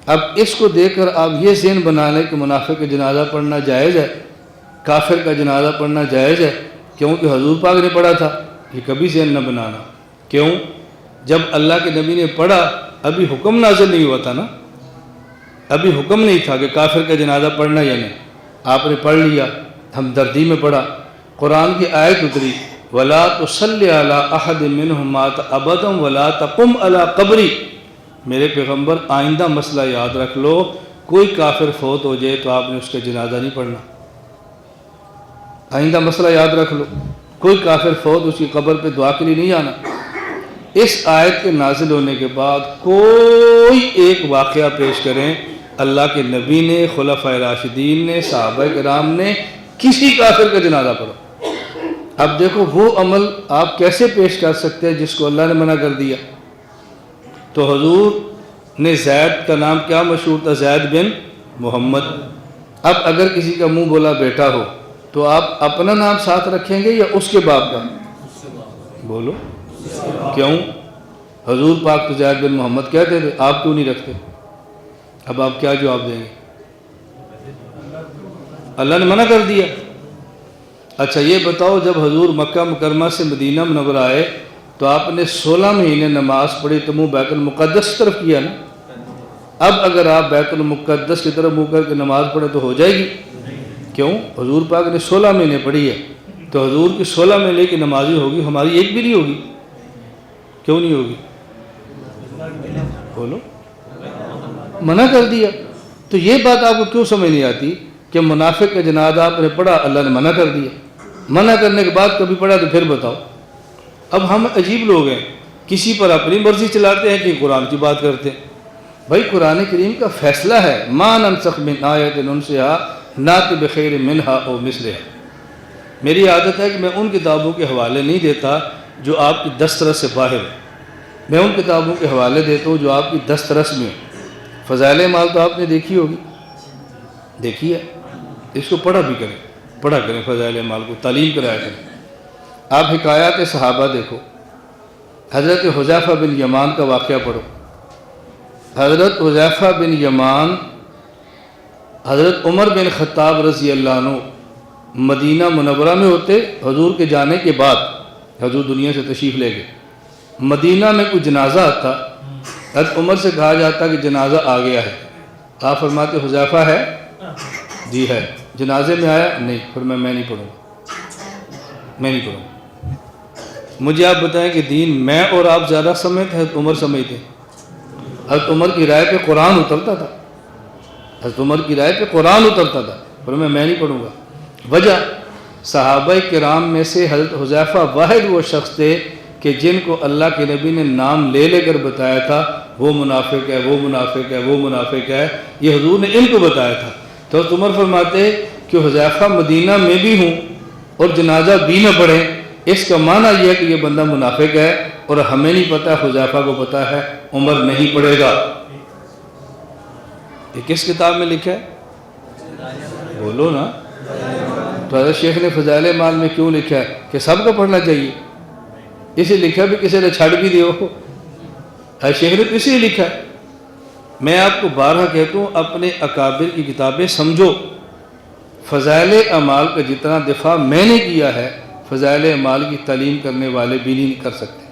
اب اس کو دیکھ کر آپ یہ ذہن بنا لیں کہ منافق کا جنازہ پڑھنا جائز ہے، کافر کا جنازہ پڑھنا جائز ہے کیونکہ حضور پاک نے پڑھا تھا، یہ کبھی ذہن نہ بنانا۔ کیوں؟ جب اللہ کے نبی نے پڑھا ابھی حکم نازل نہیں ہوا تھا نا، ابھی حکم نہیں تھا کہ کافر کا جنازہ پڑھنا یا نہیں، آپ نے پڑھ لیا، ہمدردی میں پڑھا۔ قرآن کی آیت اتری وَلَا تُصَلِّ عَلَىٰ أَحَدٍ مِّنْهُمْ مَاتَ أَبَدًا وَلَا تَقُمْ عَلَىٰ قَبْرِهِ۔ میرے پیغمبر آئندہ مسئلہ یاد رکھ لو، کوئی کافر فوت ہو جائے تو آپ نے اس کا جنازہ نہیں پڑھنا۔ آئندہ مسئلہ یاد رکھ لو، کوئی کافر فوت اس کی قبر پہ دعا کے لیے نہیں آنا۔ اس آیت کے نازل ہونے کے بعد کوئی ایک واقعہ پیش کریں، اللہ کے نبی نے، خلفائے راشدین نے، صحابہ کرام نے کسی کافر کا جنازہ پڑھا۔ اب دیکھو وہ عمل آپ کیسے پیش کر سکتے ہیں جس کو اللہ نے منع کر دیا؟ تو حضور نے زید کا نام کیا مشہور تھا؟ زید بن محمد۔ اب اگر کسی کا منہ بولا بیٹا ہو تو آپ اپنا نام ساتھ رکھیں گے یا اس کے باپ کا؟ بولو کیوں؟ حضور پاک تو زید بن محمد کہتے تھے، آپ کیوں نہیں رکھتے؟ اب آپ کیا جواب دیں گے؟ اللہ نے منع کر دیا۔ اچھا یہ بتاؤ جب حضور مکہ مکرمہ سے مدینہ منورہ آئے تو آپ نے 16 مہینے نماز پڑھی تو منہ بیت المقدس کی طرف کیا نا۔ اب اگر آپ بیت المقدس کی طرف منہ کر کے نماز پڑھیں تو ہو جائے گی؟ کیوں؟ حضور پاک نے 16 مہینے پڑھی ہے، تو حضور کی 16 مہینے کی نمازی ہوگی، ہماری ایک بھی نہیں ہوگی۔ کیوں نہیں ہوگی؟ بولو، منع کر دیا۔ تو یہ بات آپ کو کیوں سمجھ نہیں آتی کہ منافق کا جنازہ آپ نے پڑھا، اللہ نے منع کر دیا، منع کرنے کے بعد کبھی پڑھا تو پھر بتاؤ۔ اب ہم عجیب لوگ ہیں، کسی پر اپنی مرضی چلاتے ہیں کہ قرآن کی بات کرتے ہیں۔ بھائی قرآن کریم کا فیصلہ ہے، ما ننسخ من آیۃ ننسها نأتی بخیر منها او مثلها۔ میری عادت ہے کہ میں ان کتابوں کے حوالے نہیں دیتا جو آپ کی دسترس سے باہر ہے، میں ان کتابوں کے حوالے دیتا ہوں جو آپ کی دسترس میں ہو۔ فضائل اعمال تو آپ نے دیکھی ہوگی، دیکھی ہے، اس کو پڑھا بھی کریں، پڑھا کریں فضائل اعمال کو، تعلیم کرایا کریں۔ آپ حکایات صحابہ دیکھو، حضرت حذیفہ بن یمان کا واقعہ پڑھو۔ حضرت حذیفہ بن یمان حضرت عمر بن خطاب رضی اللہ عنہ مدینہ منورہ میں ہوتے، حضور کے جانے کے بعد حضور دنیا سے تشریف لے گئے، مدینہ میں کوئی جنازہ آتا، حضرت عمر سے کہا جاتا کہ جنازہ آ گیا ہے، آپ فرماتے حذیفہ ہے؟ جی ہے۔ جنازے میں آیا؟ نہیں۔ فرمایا میں نہیں پڑھوں گا، میں نہیں پڑھوں گا۔ مجھے آپ بتائیں کہ دین میں اور آپ زیادہ سمجھتے ہیں، حضرت عمر سمجھتے؟ حضرت عمر کی رائے پہ قرآن اترتا تھا، حضرت عمر کی رائے پہ قرآن اترتا تھا، فرمایا میں نہیں پڑھوں گا۔ وجہ صحابہ کرام میں سے حضرت حذیفہ واحد وہ شخص تھے کہ جن کو اللہ کے نبی نے نام لے لے کر بتایا تھا وہ منافق ہے، وہ منافق ہے، وہ منافق ہے، یہ حضور نے ان کو بتایا تھا۔ تو حضرت عمر فرماتے کہ حذیفہ مدینہ میں بھی ہوں اور جنازہ بھی نہ پڑھیں، اس کا معنی یہ ہے کہ یہ بندہ منافق ہے، اور ہمیں نہیں پتہ، حذیفہ کو پتہ ہے، عمر نہیں پڑھے گا۔ یہ کس کتاب میں لکھا ہے؟ بولو نا۔ تو حضرت شیخ نے فضائل اعمال میں کیوں لکھا ہے کہ سب کو پڑھنا چاہیے؟ اسے لکھا بھی کسی نے چھڑ بھی دیو، حضرت شیخ نے کسی نے لکھا ہے۔ میں آپ کو بارہا کہتا ہوں اپنے اکابر کی کتابیں سمجھو۔ فضائل اعمال کا جتنا دفاع میں نے کیا ہے فضائل اعمال کی تعلیم کرنے والے بھی نہیں کر سکتے۔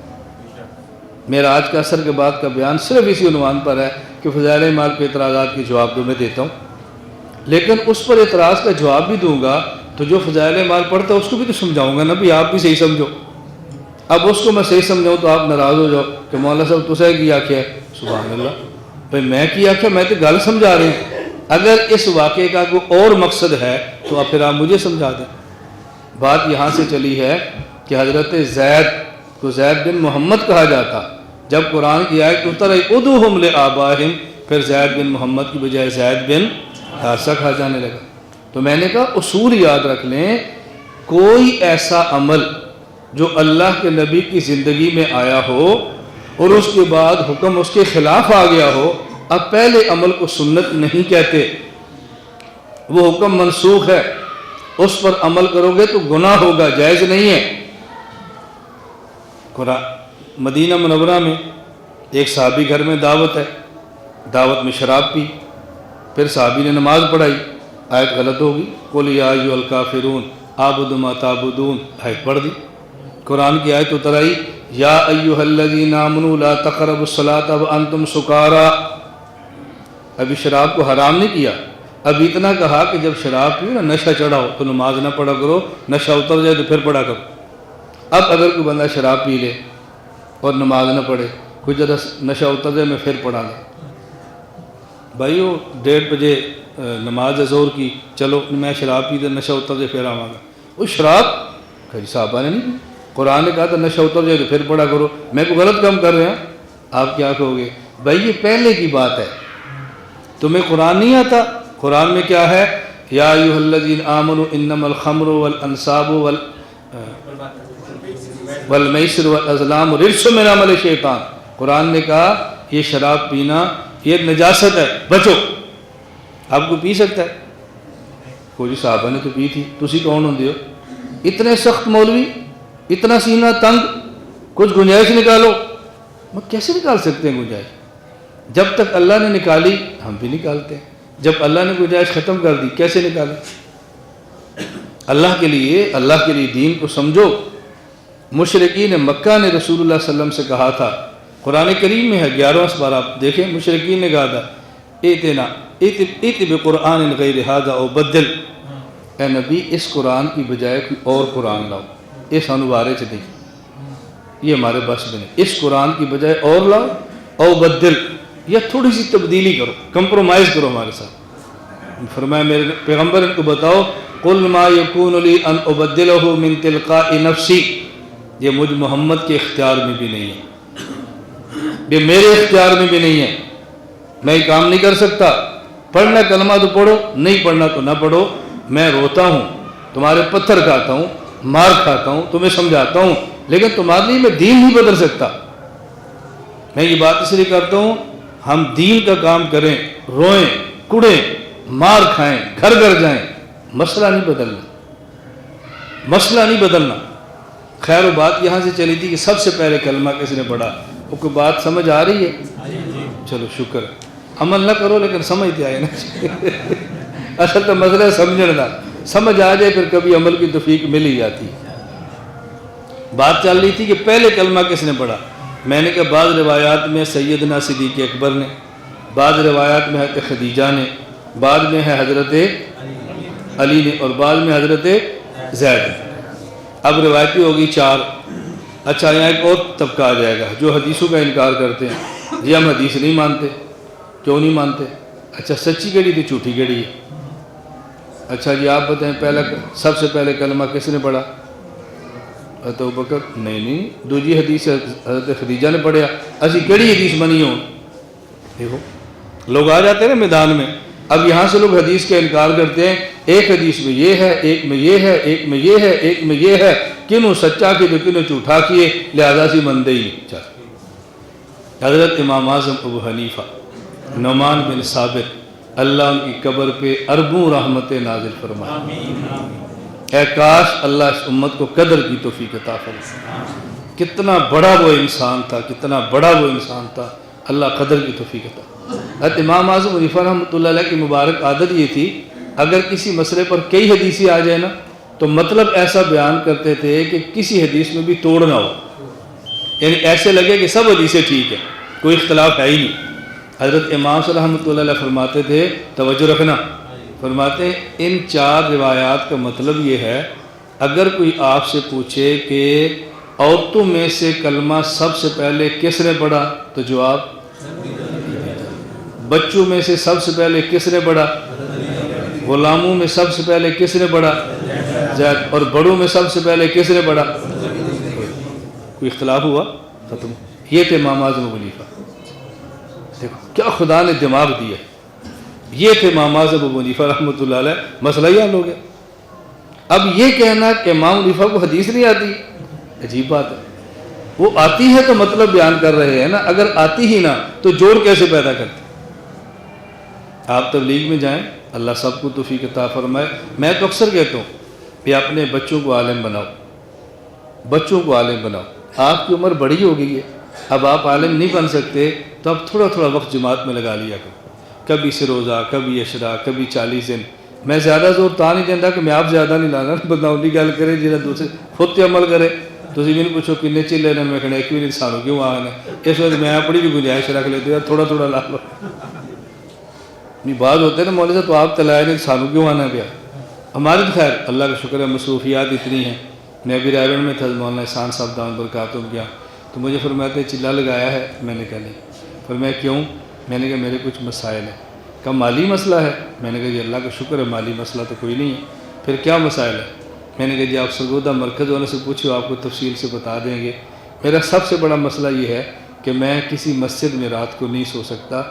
میرا آج کا عصر کے بعد کا بیان صرف اسی عنوان پر ہے کہ فضائل اعمال پہ اعتراضات کے جواب تو میں دیتا ہوں، لیکن اس پر اعتراض کا جواب بھی دوں گا تو جو فضائل اعمال پڑھتا ہے اس کو بھی تو سمجھاؤں گا نا، بھی آپ بھی صحیح سمجھو۔ اب اس کو میں صحیح سمجھاؤں تو آپ ناراض ہو جاؤ کہ مولانا صاحب تسے کی آخیا ہے۔ سبحان اللہ، بھائی میں کی آخیا؟ میں تو گل سمجھا رہے ہیں۔ اگر اس واقعے کا کوئی اور مقصد ہے تو پھر آپ مجھے سمجھا دیں۔ بات یہاں سے چلی ہے کہ حضرت زید کو زید بن محمد کہا جاتا، جب قرآن کی آیت اتری ادعوہم لآبائہم، پھر زید بن محمد کی بجائے زید بن حارثہ کہا جانے لگا۔ تو میں نے کہا اصول یاد رکھ لیں، کوئی ایسا عمل جو اللہ کے نبی کی زندگی میں آیا ہو اور اس کے بعد حکم اس کے خلاف آ گیا ہو، اب پہلے عمل کو سنت نہیں کہتے، وہ حکم منسوخ ہے، اس پر عمل کرو گے تو گناہ ہوگا، جائز نہیں ہے۔ مدینہ منورہ میں ایک صحابی گھر میں دعوت ہے، دعوت میں شراب پی، پھر صحابی نے نماز پڑھائی، آیت غلط ہوگی، قل یا ایھا الکافرون اعبد ما تعبدون، آیت پڑھ دی۔ قرآن کی آیت اتر آئی، یا ایھا الذین آمنوا لا تقربوا الصلاۃ وانتم سکارى۔ ابھی شراب کو حرام نہیں کیا، اب اتنا کہا کہ جب شراب پیو نا نشہ چڑھا ہو تو نماز نہ پڑھا کرو، نشہ اتر جائے تو پھر پڑھا کرو۔ اب اگر کوئی بندہ شراب پی لے اور نماز نہ پڑھے، کوئی ذرا نشہ اتر جائے میں پھر پڑھا لیں، بھائیو 1:30 بجے نماز ظہر کی، چلو میں شراب پی دے نشہ اتر جائے پھر آواں گا۔ وہ شراب کہیں صحابہ نے نہیں پی، قرآن نے کہا تھا نشہ اتر جائے تو پھر پڑھا کرو، میں کوئی غلط کام کر رہے ہیں؟ آپ کیا کہو گے؟ بھائی یہ پہلے کی بات ہے، تمہیں قرآن نہیں آتا؟ قرآن میں کیا ہے؟ یا ایھا الذین آمنوا انما الخمر والانصاب والمیسر والازلام رجس من عمل الشیطان۔ قرآن نے کہا یہ شراب پینا یہ نجاست ہے، بچو۔ آپ کو پی سکتا ہے؟ کوئی صحابہ نے تو پی تھی، تسی کون ہوندے ہو؟ اتنے سخت مولوی، اتنا سینہ تنگ، کچھ گنجائش نکالو۔ کیسے نکال سکتے ہیں گنجائش؟ جب تک اللہ نے نکالی ہم بھی نکالتے ہیں، جب اللہ نے گنجائش ختم کر دی کیسے نکالیں؟ اللہ کے لیے دین کو سمجھو۔ مشرکین مکہ نے رسول اللہ صلی اللہ علیہ وسلم سے کہا تھا، قرآن کریم میں ہے 11واں سپارہ، آپ دیکھیں مشرکین نے کہا تھا ائت بقرآن غیر ھذا او بدل، اے نبی اس قرآن کی بجائے کوئی اور قرآن لاؤ، اس انوارے سے نہیں، یہ ہمارے بس میں نہیں، اس قرآن کی بجائے اور لاؤ، او بدل، یا تھوڑی سی تبدیلی کرو، کمپرومائز کرو ہمارے ساتھ۔ فرمایا میرے پیغمبر ان کو بتاؤ، قل ما یکون لی ان ابدلہ من تلقاء نفسی، یہ مجھ محمد کے اختیار میں بھی نہیں ہے، یہ میرے اختیار میں بھی نہیں ہے، میں یہ کام نہیں کر سکتا۔ پڑھنا کلمہ تو پڑھو، نہیں پڑھنا تو نہ پڑھو، میں روتا ہوں، تمہارے پتھر کھاتا ہوں، مار کھاتا ہوں، تمہیں سمجھاتا ہوں، لیکن تمہارے لیے میں دین نہیں بدل سکتا۔ میں یہ بات اس لیے کرتا ہوں ہم دین کا کام کریں، روئیں کڑیں مار کھائیں گھر گھر جائیں، مسئلہ نہیں بدلنا۔ خیر و بات یہاں سے چلی تھی کہ سب سے پہلے کلمہ کس نے پڑھا، وہ کوئی بات سمجھ آ رہی ہے؟ چلو شکر ہے، عمل نہ کرو لیکن سمجھتے آئے نا۔ اصل تو مسئلہ ہے سمجھنا، سمجھ آ جائے پھر کبھی عمل کی توفیق مل ہی جاتی۔ بات چل رہی تھی کہ پہلے کلمہ کس نے پڑھا، میں نے کہا بعض روایات میں سیدنا صدیق اکبر نے، بعض روایات میں حضرت خدیجہ نے، بعض میں ہے حضرت علی نے، اور بعض میں حضرت زید نے۔ اب روایتی ہوگی 4۔ اچھا یہاں ایک اور طبقہ آ جائے گا جو حدیثوں کا انکار کرتے ہیں، جی ہم حدیث نہیں مانتے۔ کیوں نہیں مانتے؟ اچھا سچی کیڑی تھی جھوٹی کیڑی ہے؟ اچھا جی آپ بتائیں سب سے پہلے کلمہ کس نے پڑھا؟ حضرت ابوبکر؟ نہیں، دوسری حدیث حضرت خدیجہ نے پڑھیا، اسی کیڑی حدیث بنی ہو؟ دیکھو لوگ آ جاتے ہیں نا میدان میں، اب یہاں سے لوگ حدیث کا انکار کرتے ہیں، ایک حدیث میں یہ ہے، ایک میں یہ ہے، ایک میں یہ ہے، ایک میں یہ ہے، کنوں سچا کی تو کنوں جھوٹا کیے، لہذا سی مندے ہی نہیں چل۔ حضرت امام اعظم ابو حنیفہ نعمان بن ثابت، اللہ ان کی قبر پہ اربوں رحمت نازل فرمائے۔ اے کاش اللہ اس امت کو قدر کی توفیق عطا فرمائے۔ کتنا بڑا وہ انسان تھا، کتنا بڑا وہ انسان تھا، اللہ قدر کی توفیق عطا۔ حضرت امام اعظم حنیفہ رحمۃ اللہ علیہ کی مبارک عادت یہ تھی، اگر کسی مسئلے پر کئی حدیثیں آ جائیں نا تو مطلب ایسا بیان کرتے تھے کہ کسی حدیث میں بھی توڑ نہ ہو، یعنی ایسے لگے کہ سب حدیثیں ٹھیک ہیں، کوئی اختلاف ہے ہی نہیں۔ حضرت امام صلی رحمۃ اللہ علیہ فرماتے تھے، توجہ رکھنا، فرماتے ہیں ان 4 روایات کا مطلب یہ ہے، اگر کوئی آپ سے پوچھے کہ عورتوں میں سے کلمہ سب سے پہلے کس نے پڑھا تو جواب، بچوں میں سے سب سے پہلے کس نے پڑھا، غلاموں میں سب سے پہلے کس نے پڑھا، زید، اور بڑوں میں سب سے پہلے کس نے پڑھا، کوئی اختلاف ہوا، ختم۔ یہ تھے امام اعظم ابو حنیفہ، دیکھو کیا خدا نے دماغ دیا، یہ تھے امام اعظم ابو حنیفہ رحمۃ اللہ علیہ، مسئلہ ہی حل ہو گیا۔ اب یہ کہنا کہ امام حنیفہ کو حدیث نہیں آتی، عجیب بات ہے، وہ آتی ہے تو مطلب بیان کر رہے ہیں نا، اگر آتی ہی نہ تو جوڑ کیسے پیدا کرتے۔ آپ تبلیغ میں جائیں، اللہ سب کو توفیق عطا فرمائے۔ میں تو اکثر کہتا ہوں کہ اپنے بچوں کو عالم بناؤ، بچوں کو عالم بناؤ۔ آپ کی عمر بڑی ہو گئی ہے، اب آپ عالم نہیں بن سکتے تو اب تھوڑا تھوڑا وقت جماعت میں لگا لیا کرو، کبھی سے روزہ، کبھی عشرہ، کبھی 40 دن۔ میں زیادہ زور تا نہیں دینا کہ میں آپ زیادہ نہیں لانا، بندہ انہی گل کرے جہاں دوسرے خود تے عمل کرے۔ تسی بھی نہیں پوچھو کنے چلے نے، میں کہنا ایک بھی نہیں، سانو کیوں آنا، اس وقت میں اپنی بھی گنجائش رکھ لیتے ہیں، تھوڑا تھوڑا لا لو۔ بعض ہوتے ہیں نا مولوی صاحب تو آپ تلائے نہیں، سانو کیوں آنا پیا۔ ہماری تو خیر اللہ کا شکر ہے مصروفیات اتنی ہیں۔ میں بھی رائے گڑھ میں تھا، مولانا احسان صاحب دامت برکاتہم گیا تو مجھے فرماتے چلا لگایا ہے، میں نے کہا نہیں۔ فرمایا کیوں؟ میں نے کہا میرے کچھ مسائل ہیں۔ کہا مالی مسئلہ ہے؟ میں نے کہا جی اللہ کا شکر ہے مالی مسئلہ تو کوئی نہیں ہے۔ پھر کیا مسائل ہے؟ میں نے کہا جی آپ سرگودہ مرکز والوں سے پوچھو، آپ کو تفصیل سے بتا دیں گے۔ میرا سب سے بڑا مسئلہ یہ ہے کہ میں کسی مسجد میں رات کو نہیں سو سکتا،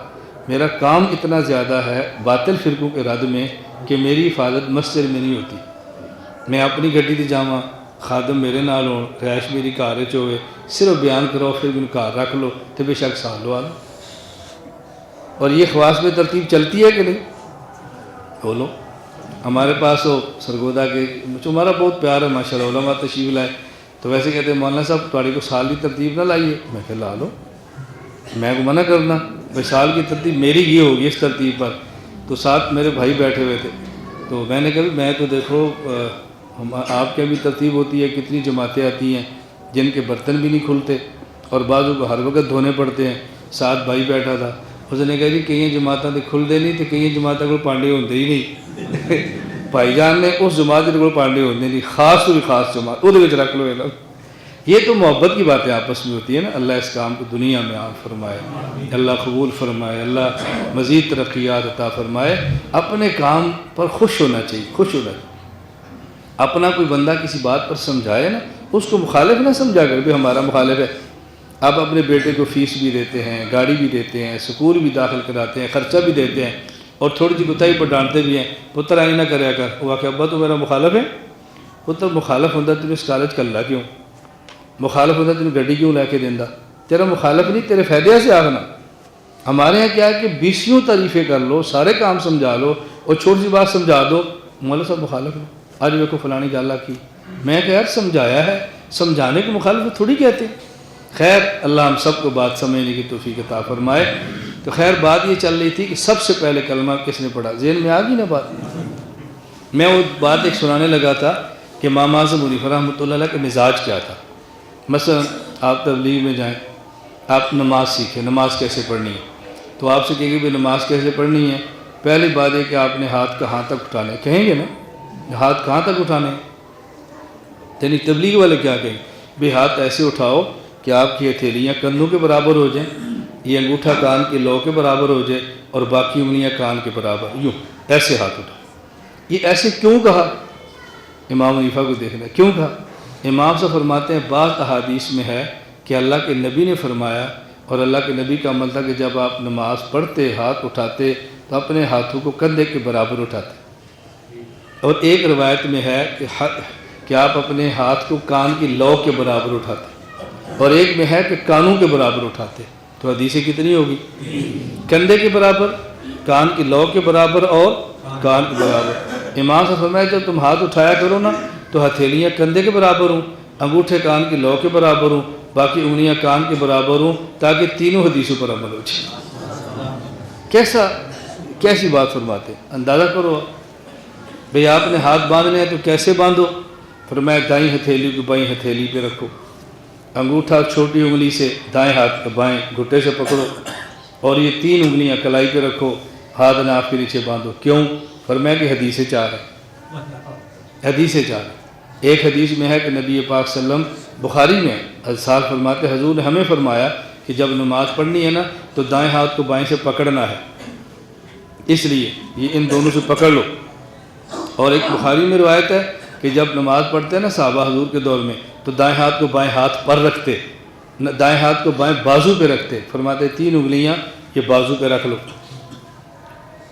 میرا کام اتنا زیادہ ہے باطل فرقوں کے رد میں کہ میری حفاظت مسجد میں نہیں ہوتی۔ میں اپنی گڈی تے جاواں، خادم میرے نال ہون، رہائش میری گھر وچ ہوئے، صرف بیان کرو پھر مینوں گھر رکھ لو تے بے شک سال لوا لو۔ اور یہ خواص میں ترتیب چلتی ہے کہ نہیں؟ بولو۔ ہمارے پاس ہو سرگودہ کے جو ہمارا بہت پیار ہے ماشاءاللہ، علماء تشریف لائے تو ویسے کہتے ہیں مولانا صاحب تھوڑی کو سال کی ترتیب نہ لائیے۔ میں کہ لا لو، میں کو منع کرنا بھائی سال کی ترتیب میری یہ ہوگی اس ترتیب پر۔ تو ساتھ میرے بھائی بیٹھے ہوئے تھے تو میں نے کہا میں تو دیکھو آپ کے بھی ترتیب ہوتی ہے، کتنی جماعتیں آتی ہیں جن کے برتن بھی نہیں کھلتے اور بعضوں کو ہر وقت دھونے پڑتے ہیں۔ ساتھ بھائی بیٹھا تھا، اس نے کہا جی کئی جماعتیں تو کھلتے نہیں تو کئی جماعتوں کو پانڈے ہوتے ہی نہیں۔ بھائی جان نے اس جماعت کو پانڈے ہوتے نہیں، خاص تو بھی خاص جماعت وہ رکھ لو۔ یہ تو محبت کی باتیں آپس میں ہوتی ہے نا۔ اللہ اس کام کو دنیا میں عام فرمائے، اللہ قبول فرمائے، اللہ مزید ترقیات عطا فرمائے۔ اپنے کام پر خوش ہونا چاہیے، خوش ہونا چاہیے۔ اپنا کوئی بندہ کسی بات پر سمجھائے نا، اس کو مخالف نہ سمجھا کر بھی ہمارا مخالف ہے۔ آپ اپنے بیٹے کو فیس بھی دیتے ہیں، گاڑی بھی دیتے ہیں، سکول بھی داخل کراتے ہیں، خرچہ بھی دیتے ہیں اور تھوڑی سی کوتاہی پر ڈانٹتے بھی ہیں، پتر آئی نہ کریا کر۔ وہ کہ ابا تو میرا مخالف ہے؟ پتر مخالف ہوتا تو اس کالج کلا کیوں؟ مخالف ہوتا تین گڈی کیوں لے کے دینا؟ تیرا مخالف نہیں، تیرے فائدے سے آگنا۔ ہمارے یہاں کیا ہے کہ 20 تعریفیں کر لو، سارے کام سمجھا لو اور چھوٹی سی بات سمجھا دو، مولا صاحب مخالف ہے، آج دیکھو فلانی گالہ کی۔ میں کہ یار سمجھایا ہے، سمجھانے کو مخالف تھوڑی کہتے ہیں۔ خیر اللہ ہم سب کو بات سمجھنے کی توفیق عطا فرمائے۔ تو خیر بات یہ چل رہی تھی کہ سب سے پہلے کلمہ کس نے پڑھا، ذہن میں آ گئی نا بات۔ میں وہ بات ایک سنانے لگا تھا کہ امام اعظم حنیفہ رحمۃ اللہ علیہ کا مزاج کیا تھا۔ مثلا آپ تبلیغ میں جائیں، آپ نماز سیکھیں، نماز کیسے پڑھنی ہے، تو آپ سے کہیں گے بھائی نماز کیسے پڑھنی ہے؟ پہلی بات ہے کہ آپ نے ہاتھ کہاں تک اٹھانے، کہیں گے نا ہاتھ کہاں تک اٹھانے، یعنی تبلیغ والے کیا کہیں بھائی ہاتھ ایسے اٹھاؤ کہ آپ کی ہتھیلیاں کندھوں کے برابر ہو جائیں، یہ انگوٹھا کان کے لو کے برابر ہو جائے اور باقی انگلیاں کان کے برابر، یوں ایسے ہاتھ اٹھاؤ۔ یہ ایسے کیوں کہا؟ امام حنیفہ کو دیکھنا کیوں کہا؟ امام سے فرماتے ہیں بعض احادیث میں ہے کہ اللہ کے نبی نے فرمایا اور اللہ کے نبی کا عمل تھا کہ جب آپ نماز پڑھتے ہاتھ اٹھاتے تو اپنے ہاتھوں کو کندھے کے برابر اٹھاتے۔ اور ایک روایت میں ہے کہ کہ آپ اپنے ہاتھ کو کان کی لو کے برابر اٹھاتے، اور ایک میں ہے کہ کانوں کے برابر اٹھاتے، تو حدیثیں کتنی ہوگی؟ کندھے کے برابر، کان کی لو کے برابر اور کان کے برابر۔ امام سے فرمایا جب تم ہاتھ اٹھایا کرو نا تو ہتھیلیاں کندھے کے برابر ہوں، انگوٹھے کان کی لو کے برابر ہوں، باقی انگلیاں کان کے برابر ہوں، تاکہ تینوں حدیثوں پر عمل ہو جائے۔ کیسی بات فرماتے، اندازہ کرو بھئی آپ نے ہاتھ باندھنے ہیں تو کیسے باندھو؟ فرمایا دائیں ہتھیلی کو بائیں ہتھیلی پہ رکھو، انگوٹھا چھوٹی انگلی سے دائیں ہاتھ کا بائیں گھٹے سے پکڑو، اور یہ 3 انگلیاں کلائی پہ رکھو، ہاتھ ناف کے نیچے باندھو۔ کیوں؟ فرمایا کہ حدیثیں 4 ہیں، حدیثیں 4 ہیں۔ ایک حدیث میں ہے کہ نبی پاک صلی اللہ علیہ وسلم، بخاری میں حضرت فرماتے حضور نے ہمیں فرمایا کہ جب نماز پڑھنی ہے نا تو دائیں ہاتھ کو بائیں سے پکڑنا ہے، اس لیے یہ ان دونوں سے پکڑ لو۔ اور ایک بخاری میں روایت ہے کہ جب نماز پڑھتے ہیں نا صحابہ حضور کے دور میں تو دائیں ہاتھ کو بائیں ہاتھ پر رکھتے، دائیں ہاتھ کو بائیں بازو پہ رکھتے، فرماتے 3 انگلیاں یہ بازو پہ رکھ لو،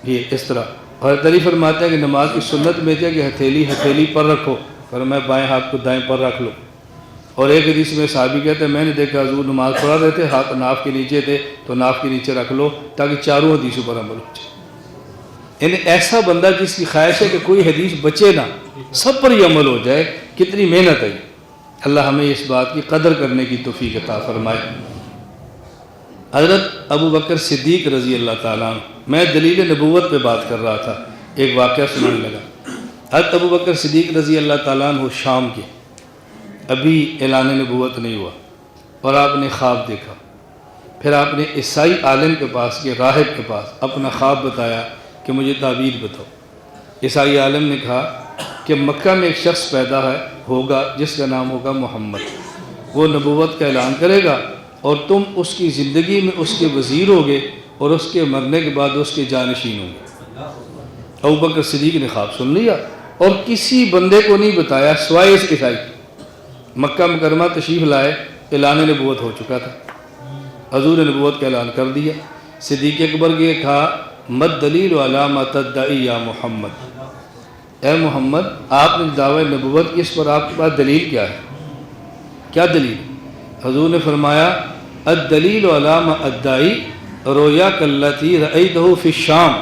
یہ اس طرح۔ حضرت علی فرماتے ہیں کہ نماز کی سنت میں ہے کہ ہتھیلی پر رکھو، فرمایا بائیں ہاتھ کو دائیں پر رکھ لو۔ اور ایک حدیث میں صحابی کہتے ہیں میں نے دیکھا حضور نماز پڑھا رہے تھے، ہاتھ ناف کے نیچے تھے تو ناف کے نیچے رکھ لو تاکہ 4 حدیثوں پر عمل ہو جائے۔ یعنی ایسا بندہ جس کی خواہش ہے کہ کوئی حدیث بچے نہ، سب پر یہ عمل ہو جائے، کتنی محنت ہے۔ اللہ ہمیں اس بات کی قدر کرنے کی توفیق عطا فرمائے۔ حضرت ابو بکر صدیق رضی اللہ تعالیٰ عنہ، میں دلیل نبوت پہ بات کر رہا تھا، ایک واقعہ سننے لگا۔ حضرت ابو بکر صدیق رضی اللہ تعالیٰ عنہ شام کے، ابھی اعلان نبوت نہیں ہوا، اور آپ نے خواب دیکھا۔ پھر آپ نے عیسائی عالم کے پاس گئے، راہب کے پاس، اپنا خواب بتایا کہ مجھے تعبیر بتاؤ۔ عیسائی عالم نے کہا کہ مکہ میں ایک شخص پیدا ہوگا جس کا نام ہوگا محمد، وہ نبوت کا اعلان کرے گا اور تم اس کی زندگی میں اس کے وزیر ہوگے اور اس کے مرنے کے بعد اس کے جانشین ہوں گے۔ ابو بکر صدیق نے خواب سن لیا اور کسی بندے کو نہیں بتایا سوائے اس عیسائی۔ مکہ مکرمہ تشریف لائے، اعلان نبوت ہو چکا تھا، حضور نے نبوت کا اعلان کر دیا۔ صدیق اکبر کے کہا مد دلیل علی ما تدعی یا محمد، اے محمد آپ نے دعوی نبوت کی، اس پر آپ کے پاس دلیل کیا ہے؟ کیا دلیل؟ حضور نے فرمایا الدلیل علی ما ادعی رؤیاک التی رأیتہ فی الشام،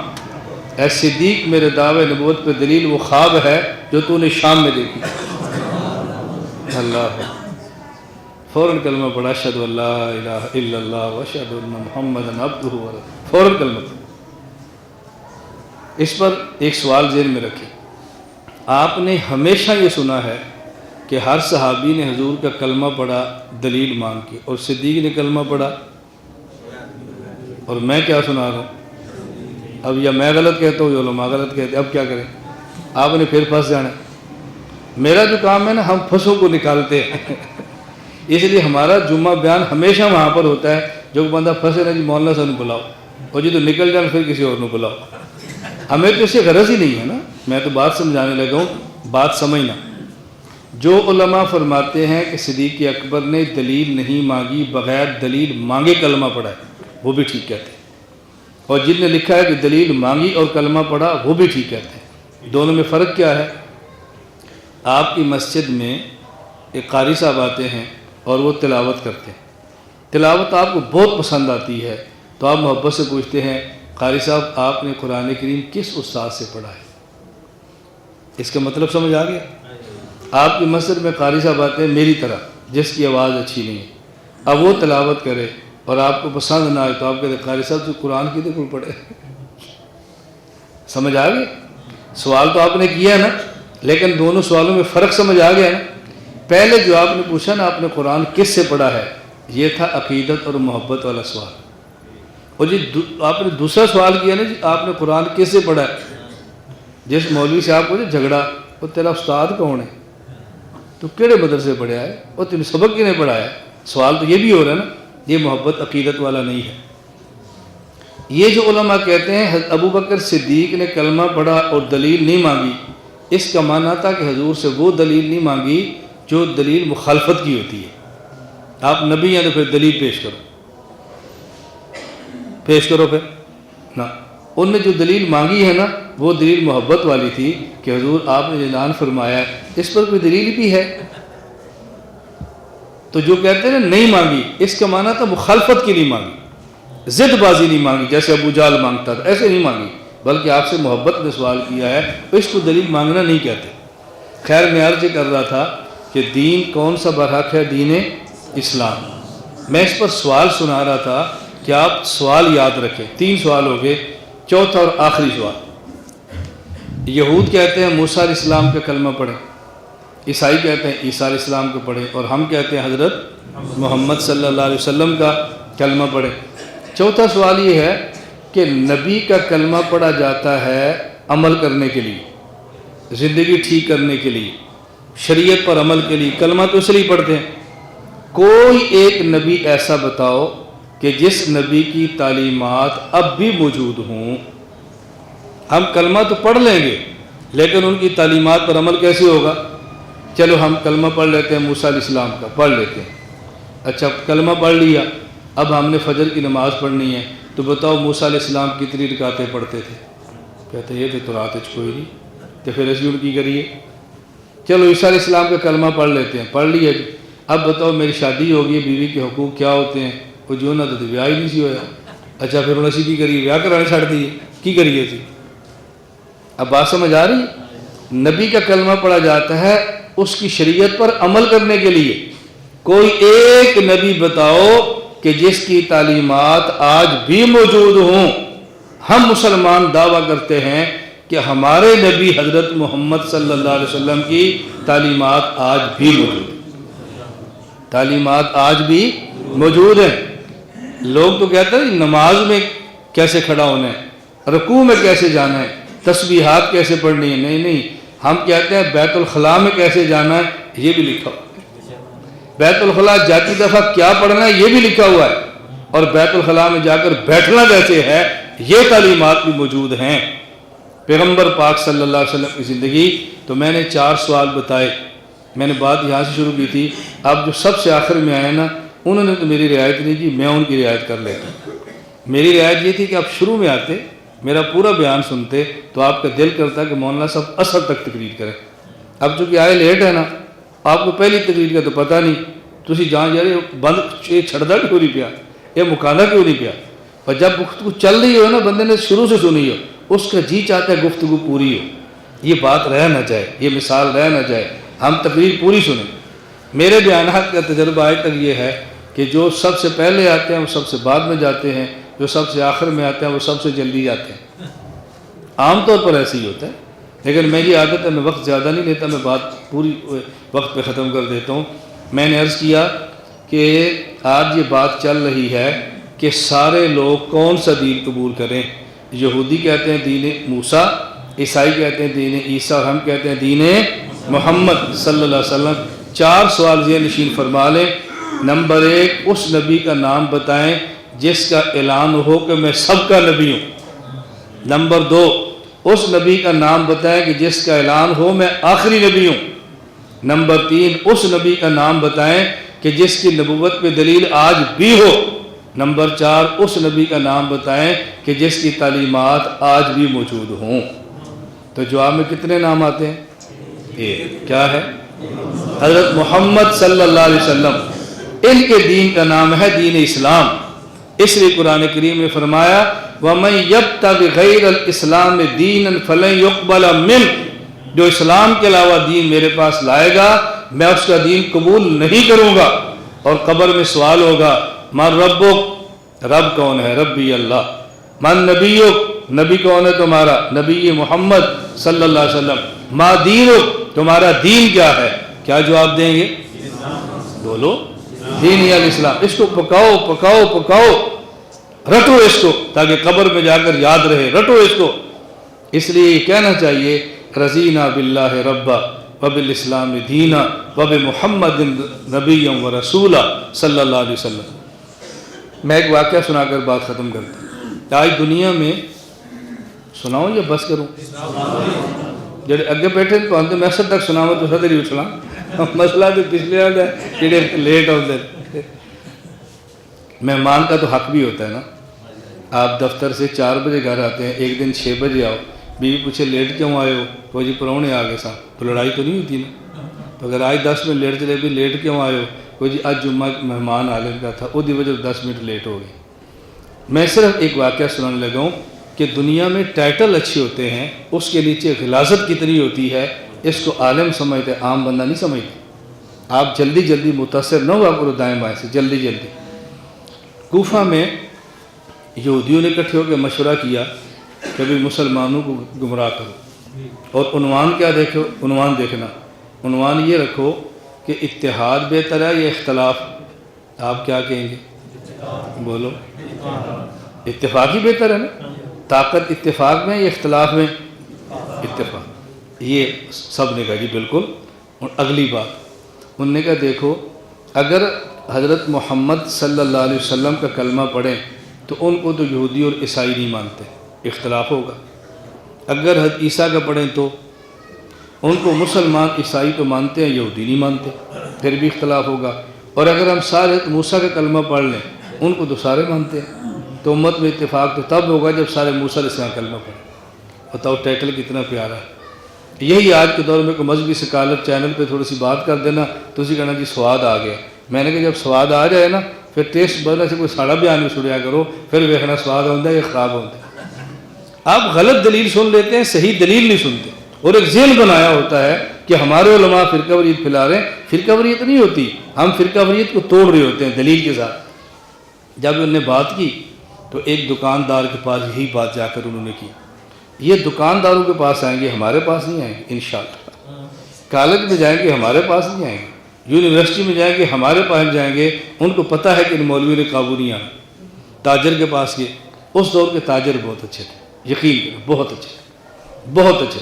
اے صدیق میرے دعوی نبوت پہ دلیل وہ خواب ہے جو تو نے شام میں دیکھی۔ اللہ، فوراً کلمہ پڑھا اشہد ان لا الہ الا اللہ واشہد ان محمدا عبدہ ورسولہ، فوراً کلمہ پڑھا۔ اس پر ایک سوال ذہن میں رکھیں، آپ نے ہمیشہ یہ سنا ہے کہ ہر صحابی نے حضور کا کلمہ پڑھا دلیل مانگ کے، اور صدیق نے کلمہ پڑھا، اور میں کیا سنا رہا ہوں؟ اب یا میں غلط کہتا ہوں یا علماء غلط کہتے ہیں، اب کیا کریں؟ آپ نے پھر پھنس جانا۔ میرا جو کام ہے نا، ہم پھنسوں کو نکالتے ہیں، اس لیے ہمارا جمعہ بیان ہمیشہ وہاں پر ہوتا ہے، جو بندہ پھنسے نا جی مولانا صاحب نے بلاؤ، اور جی تو نکل جانا پھر کسی اور نے بلاؤ۔ ہمیں تو اس سے غرض ہی نہیں ہے نا، میں تو بات سمجھانے لگا ہوں، بات سمجھنا۔ جو علماء فرماتے ہیں کہ صدیق اکبر نے دلیل نہیں مانگی، بغیر دلیل مانگے کلمہ پڑھا ہے، وہ بھی ٹھیک کہتے ہیں، اور جن نے لکھا ہے کہ دلیل مانگی اور کلمہ پڑھا، وہ بھی ٹھیک کہتے ہیں۔ دونوں میں فرق کیا ہے؟ آپ کی مسجد میں ایک قاری صاحب آتے ہیں اور وہ تلاوت کرتے ہیں، تلاوت آپ کو بہت پسند آتی ہے، تو آپ محبت سے پوچھتے ہیں قاری صاحب آپ نے قرآن کریم کس استاد سے پڑھا ہے؟ اس کا مطلب سمجھ آ گیا؟ آپ کی مسجد میں قاری صاحب آتے ہیں میری طرح، جس کی آواز اچھی نہیں ہے، اب وہ تلاوت کرے اور آپ کو پسند نہ آئے تو آپ کہتے ہیں قاری صاحب تو قرآن کی تو کوئی پڑھے۔ سمجھ آ گیا؟ سوال تو آپ نے کیا ہے نا، لیکن دونوں سوالوں میں فرق سمجھ آ گیا نا۔ پہلے جو آپ نے پوچھا نا آپ نے قرآن کس سے پڑھا ہے، یہ تھا عقیدت اور محبت والا سوال، اور جی آپ نے دوسرا سوال کیا نا جی آپ نے قرآن کس سے پڑھا ہے، جس مولوی سے آپ کو جھگڑا وہ تیرا استاد کون ہے، تو کیڑے مدرسے سے پڑھا ہے، اور تمہیں سبق کیوں نہیں پڑھایا؟ سوال تو یہ بھی ہو رہا ہے نا، یہ محبت عقیدت والا نہیں ہے۔ یہ جو علماء کہتے ہیں ابو بکر صدیق نے کلمہ پڑھا اور دلیل نہیں مانگی، اس کا معنی تھا کہ حضور سے وہ دلیل نہیں مانگی جو دلیل مخالفت کی ہوتی ہے۔ آپ نبی ہیں تو پھر دلیل پیش کرو پھر نہ، ان نے جو دلیل مانگی ہے نا وہ دلیل محبت والی تھی کہ حضور آپ نے اعلان فرمایا اس پر کوئی دلیل بھی ہے؟ تو جو کہتے ہیں نا نہیں مانگی، اس کا معنی تھا مخالفت کی نہیں مانگی، ضد بازی نہیں مانگی جیسے ابو جہل مانگتا تھا، ایسے نہیں مانگی، بلکہ آپ سے محبت نے سوال کیا ہے، تو اس کو دلیل مانگنا نہیں کہتے۔ خیر میں عرض کر رہا تھا کہ دین کون سا برحق ہے؟ دین اسلام۔ میں اس پر سوال سنا رہا تھا کہ آپ سوال یاد رکھیں، 3 سوال ہو گئے، چوتھا اور آخری سوال۔ یہود کہتے ہیں موسیٰ علیہ السلام کا کلمہ پڑھیں، عیسائی کہتے ہیں عیسیٰ علیہ السلام کو پڑھیں، اور ہم کہتے ہیں حضرت محمد صلی اللہ علیہ وسلم کا کلمہ پڑھیں۔ چوتھا سوال یہ ہے کہ نبی کا کلمہ پڑھا جاتا ہے عمل کرنے کے لیے، زندگی ٹھیک کرنے کے لیے، شریعت پر عمل کے لیے، کلمہ تو اس لیے پڑھتے ہیں۔ کوئی ایک نبی ایسا بتاؤ کہ جس نبی کی تعلیمات اب بھی موجود ہوں۔ ہم کلمہ تو پڑھ لیں گے لیکن ان کی تعلیمات پر عمل کیسے ہوگا؟ چلو ہم کلمہ پڑھ لیتے ہیں موسیٰ علیہ السلام کا، پڑھ لیتے ہیں، اچھا کلمہ پڑھ لیا، اب ہم نے فجر کی نماز پڑھنی ہے، تو بتاؤ موسیٰ علیہ السلام کتنی رکعتیں پڑھتے تھے؟ کہتے ہیں یہ تو رات کوئی نہیں، تو پھر ایسی ان کی کریے۔ چلو عیسیٰ علیہ السلام کا کلمہ پڑھ لیتے ہیں، پڑھ لیا جی، اب بتاؤ میری شادی ہوگی، بیوی کے حقوق کیا ہوتے ہیں؟ وہ جو نہ تو بیاہ ہی نہیں سی ہویا، اچھا پھر اسی کی کریے، بیاہ کرانے چھڑ دیے، کی کریے تھی؟ اب بات سمجھ آ رہی ہے؟ نبی کا کلمہ پڑھا جاتا ہے اس کی شریعت پر عمل کرنے کے لیے۔ کوئی ایک نبی بتاؤ کہ جس کی تعلیمات آج بھی موجود ہوں۔ ہم مسلمان دعویٰ کرتے ہیں کہ ہمارے نبی حضرت محمد صلی اللہ علیہ وسلم کی تعلیمات آج بھی موجود ہیں، تعلیمات آج بھی موجود ہیں۔ لوگ تو کہتے ہیں نماز میں کیسے کھڑا ہونا ہے، رکوع میں کیسے جانا ہے، تسبیحات کیسے پڑھنی ہے، نہیں، ہم کہتے ہیں بیت الخلاء میں کیسے جانا ہے، یہ بھی لکھا ہوا ہے۔ بیت الخلاء جاتی دفعہ کیا پڑھنا ہے یہ بھی لکھا ہوا ہے، اور بیت الخلاء میں جا کر بیٹھنا کیسے ہے یہ تعلیمات بھی موجود ہیں۔ پیغمبر پاک صلی اللہ علیہ وسلم کی زندگی، تو میں نے 4 سوال بتائے، میں نے بات یہاں سے شروع کی تھی، اب جو سب سے آخر میں آئے نا انہوں نے تو میری رعایت نہیں کی، میں ان کی رعایت کر لیتا ہوں۔ میری رعایت یہ تھی کہ آپ شروع میں آتے، میرا پورا بیان سنتے تو آپ کا دل کرتا کہ مولانا صاحب اثر تک تقریر کریں۔ اب چونکہ آئے لیٹ ہے نا، آپ کو پہلی تقریر کا تو پتہ نہیں، تسی جان جا رہے بند یہ چھڑدا کیوں نہیں پیا، یہ مکانا کیوں نہیں پیا، اور جب گفتگو چل رہی ہو نا بندے نے شروع سے سنی ہو، اس کا جی چاہتا ہے گفتگو پوری ہو، یہ بات رہ نہ جائے، یہ مثال رہ نہ جائے، ہم تقریر پوری سنیں۔ میرے بیانات کا تجربہ آج تک یہ ہے کہ جو سب سے پہلے آتے ہیں وہ سب سے بعد میں جاتے ہیں، جو سب سے آخر میں آتے ہیں وہ سب سے جلدی جاتے ہیں۔ عام طور پر ایسے ہی ہوتا ہے، لیکن میری عادت ہے میں وقت زیادہ نہیں لیتا، میں بات پوری وقت پہ ختم کر دیتا ہوں۔ میں نے عرض کیا کہ آج یہ بات چل رہی ہے کہ سارے لوگ کون سا دین قبول کریں۔ یہودی کہتے ہیں دین موسیٰ، عیسائی کہتے ہیں دین عیسیٰ، اور ہم کہتے ہیں دین محمد صلی اللہ علیہ وسلم۔ 4 سوال ذہن نشین فرما لیں۔ نمبر 1، اس نبی کا نام بتائیں جس کا اعلان ہو کہ میں سب کا نبی ہوں۔ نمبر 2، اس نبی کا نام بتائیں کہ جس کا اعلان ہو میں آخری نبی ہوں۔ نمبر 3، اس نبی کا نام بتائیں کہ جس کی نبوت پہ دلیل آج بھی ہو۔ نمبر 4، اس نبی کا نام بتائیں کہ جس کی تعلیمات آج بھی موجود ہوں۔ تو جواب میں کتنے نام آتے ہیں؟ ایک، کیا ہے؟ حضرت محمد صلی اللہ علیہ وسلم۔ ان کے دین کا نام ہے دین اسلام، اس لیے قرآن کریم نے فرمایا وَمَن يَبْتَغِ غَيْرَ الْإِسْلَامِ دِينًا فَلَن يُقْبَلَ مِنْهُ، جو اسلام کے علاوہ دین میرے پاس لائے گا میں اس کا دین قبول نہیں کروں گا۔ اور قبر میں سوال ہوگا من ربک، رب کون ہے؟ ربی اللہ۔ من نبیک، نبی کون ہے تمہارا؟ نبی محمد صلی اللہ علیہ وسلم۔ ما دینک، تمہارا دین کیا ہے؟ کیا جواب دیں گے؟ بولو، دین یا الاسلام۔ اس کو پکاؤ پکاؤ پکاؤ، رٹو اس کو تاکہ قبر میں جا کر یاد رہے، رٹو اس کو۔ اس لیے یہ کہنا چاہیے رضینا باللہ ربا وبالاسلام دینا وبمحمد نبی و رسولہ صلی اللہ علیہ وسلم۔ میں ایک واقعہ سنا کر بات ختم کرتا ہوں۔ آج دنیا میں سناؤں یا بس کروں؟ جڑے اگے بیٹھے تو آتے میں سب تک سناؤں تو صدر ہی اچھلا مسئلہ تو پچھلے آتا ہے جڑے لیٹ ہوتے ہیں۔ مہمان کا تو حق بھی ہوتا ہے نا۔ آپ دفتر سے 4 بجے گھر آتے ہیں، ایک دن 6 بجے آؤ، بیوی پوچھے لیٹ کیوں آئے ہو؟ وہ جی پرونے آ گئے صاحب، تو لڑائی تو نہیں ہوتی نا؟ تو اگر آج 10 منٹ لیٹ چلے بھی لیٹ کیوں آئے ہو؟ وہ جی آج جمعہ مہمان عالم کا تھا، وہ دی وجہ 10 منٹ لیٹ ہو گئی۔ میں صرف ایک واقعہ سنانے لگا ہوں کہ دنیا میں ٹائٹل اچھے ہوتے ہیں، اس کے نیچے غلاظت کتنی ہوتی ہے، اس کو عالم سمجھتے، عام بندہ نہیں سمجھتا۔ آپ جلدی جلدی متاثر نہ ہوا کرو دائیں بائیں سے، جلدی جلدی۔ کوفہ میں یہودیوں نے اکٹھے ہو کے مشورہ کیا کہ بھی مسلمانوں کو گمراہ کرو، اور عنوان کیا دیکھو، عنوان دیکھنا، عنوان یہ رکھو کہ اتحاد بہتر ہے یا اختلاف؟ آپ کیا کہیں گے؟ بولو، اتفاق ہی بہتر ہے نا؟ طاقت اتفاق میں یا اختلاف میں؟ اتفاق۔ یہ سب نے کہا جی بالکل۔ اور اگلی بات انہوں نے کہا دیکھو، اگر حضرت محمد صلی اللہ علیہ وسلم کا کلمہ پڑھیں تو ان کو تو یہودی اور عیسائی نہیں مانتے، اختلاف ہوگا۔ اگر حضرت عیسیٰ کا پڑھیں تو ان کو مسلمان عیسائی تو مانتے ہیں، یہودی نہیں مانتے، پھر بھی اختلاف ہوگا۔ اور اگر ہم سارے موسیٰ کا کلمہ پڑھ لیں، ان کو تو سارے مانتے ہیں، تو امت میں اتفاق تو تب ہوگا جب سارے موسیٰ علیہ السلام کلمہ پڑھیں۔ بتاؤ ٹائٹل کتنا پیارا ہے۔ یہی آج کے دور میں کوئی مذہبی سکالر چینل پہ تھوڑی سی بات کر دینا تو اسی کہنا جی سواد آ گیا۔ میں نے کہا جب سواد آ جائے نا پھر ٹیسٹ بدلنے سے کوئی ساڑا بیان بھی سنیا کرو، پھر دیکھنا سواد ہوتا ہے یا خراب ہوتا ہے۔ آپ غلط دلیل سن لیتے ہیں، صحیح دلیل نہیں سنتے، اور ایک ذہن بنایا ہوتا ہے کہ ہمارے علماء فرقہ وریت پھیلا رہے ہیں۔ فرقہ وریت نہیں ہوتی، ہم فرقہ وریت کو توڑ رہے ہوتے ہیں دلیل کے ساتھ۔ جب انہوں نے بات کی تو ایک دکاندار کے پاس یہی بات جا کر انہوں نے کی، یہ دکانداروں کے پاس آئیں گے، ہمارے پاس نہیں آئیں گے انشاءاللہ۔ کالج میں جائیں گے، ہمارے پاس نہیں آئیں گے۔ یونیورسٹی میں جائیں گے، ہمارے پاس جائیں گے۔ ان کو پتہ ہے کہ ان مولوی نے قابو نہیں آنا۔ تاجر کے پاس گئے، اس دور کے تاجر بہت اچھے تھے، یقین کرو بہت اچھے تھے، بہت اچھے۔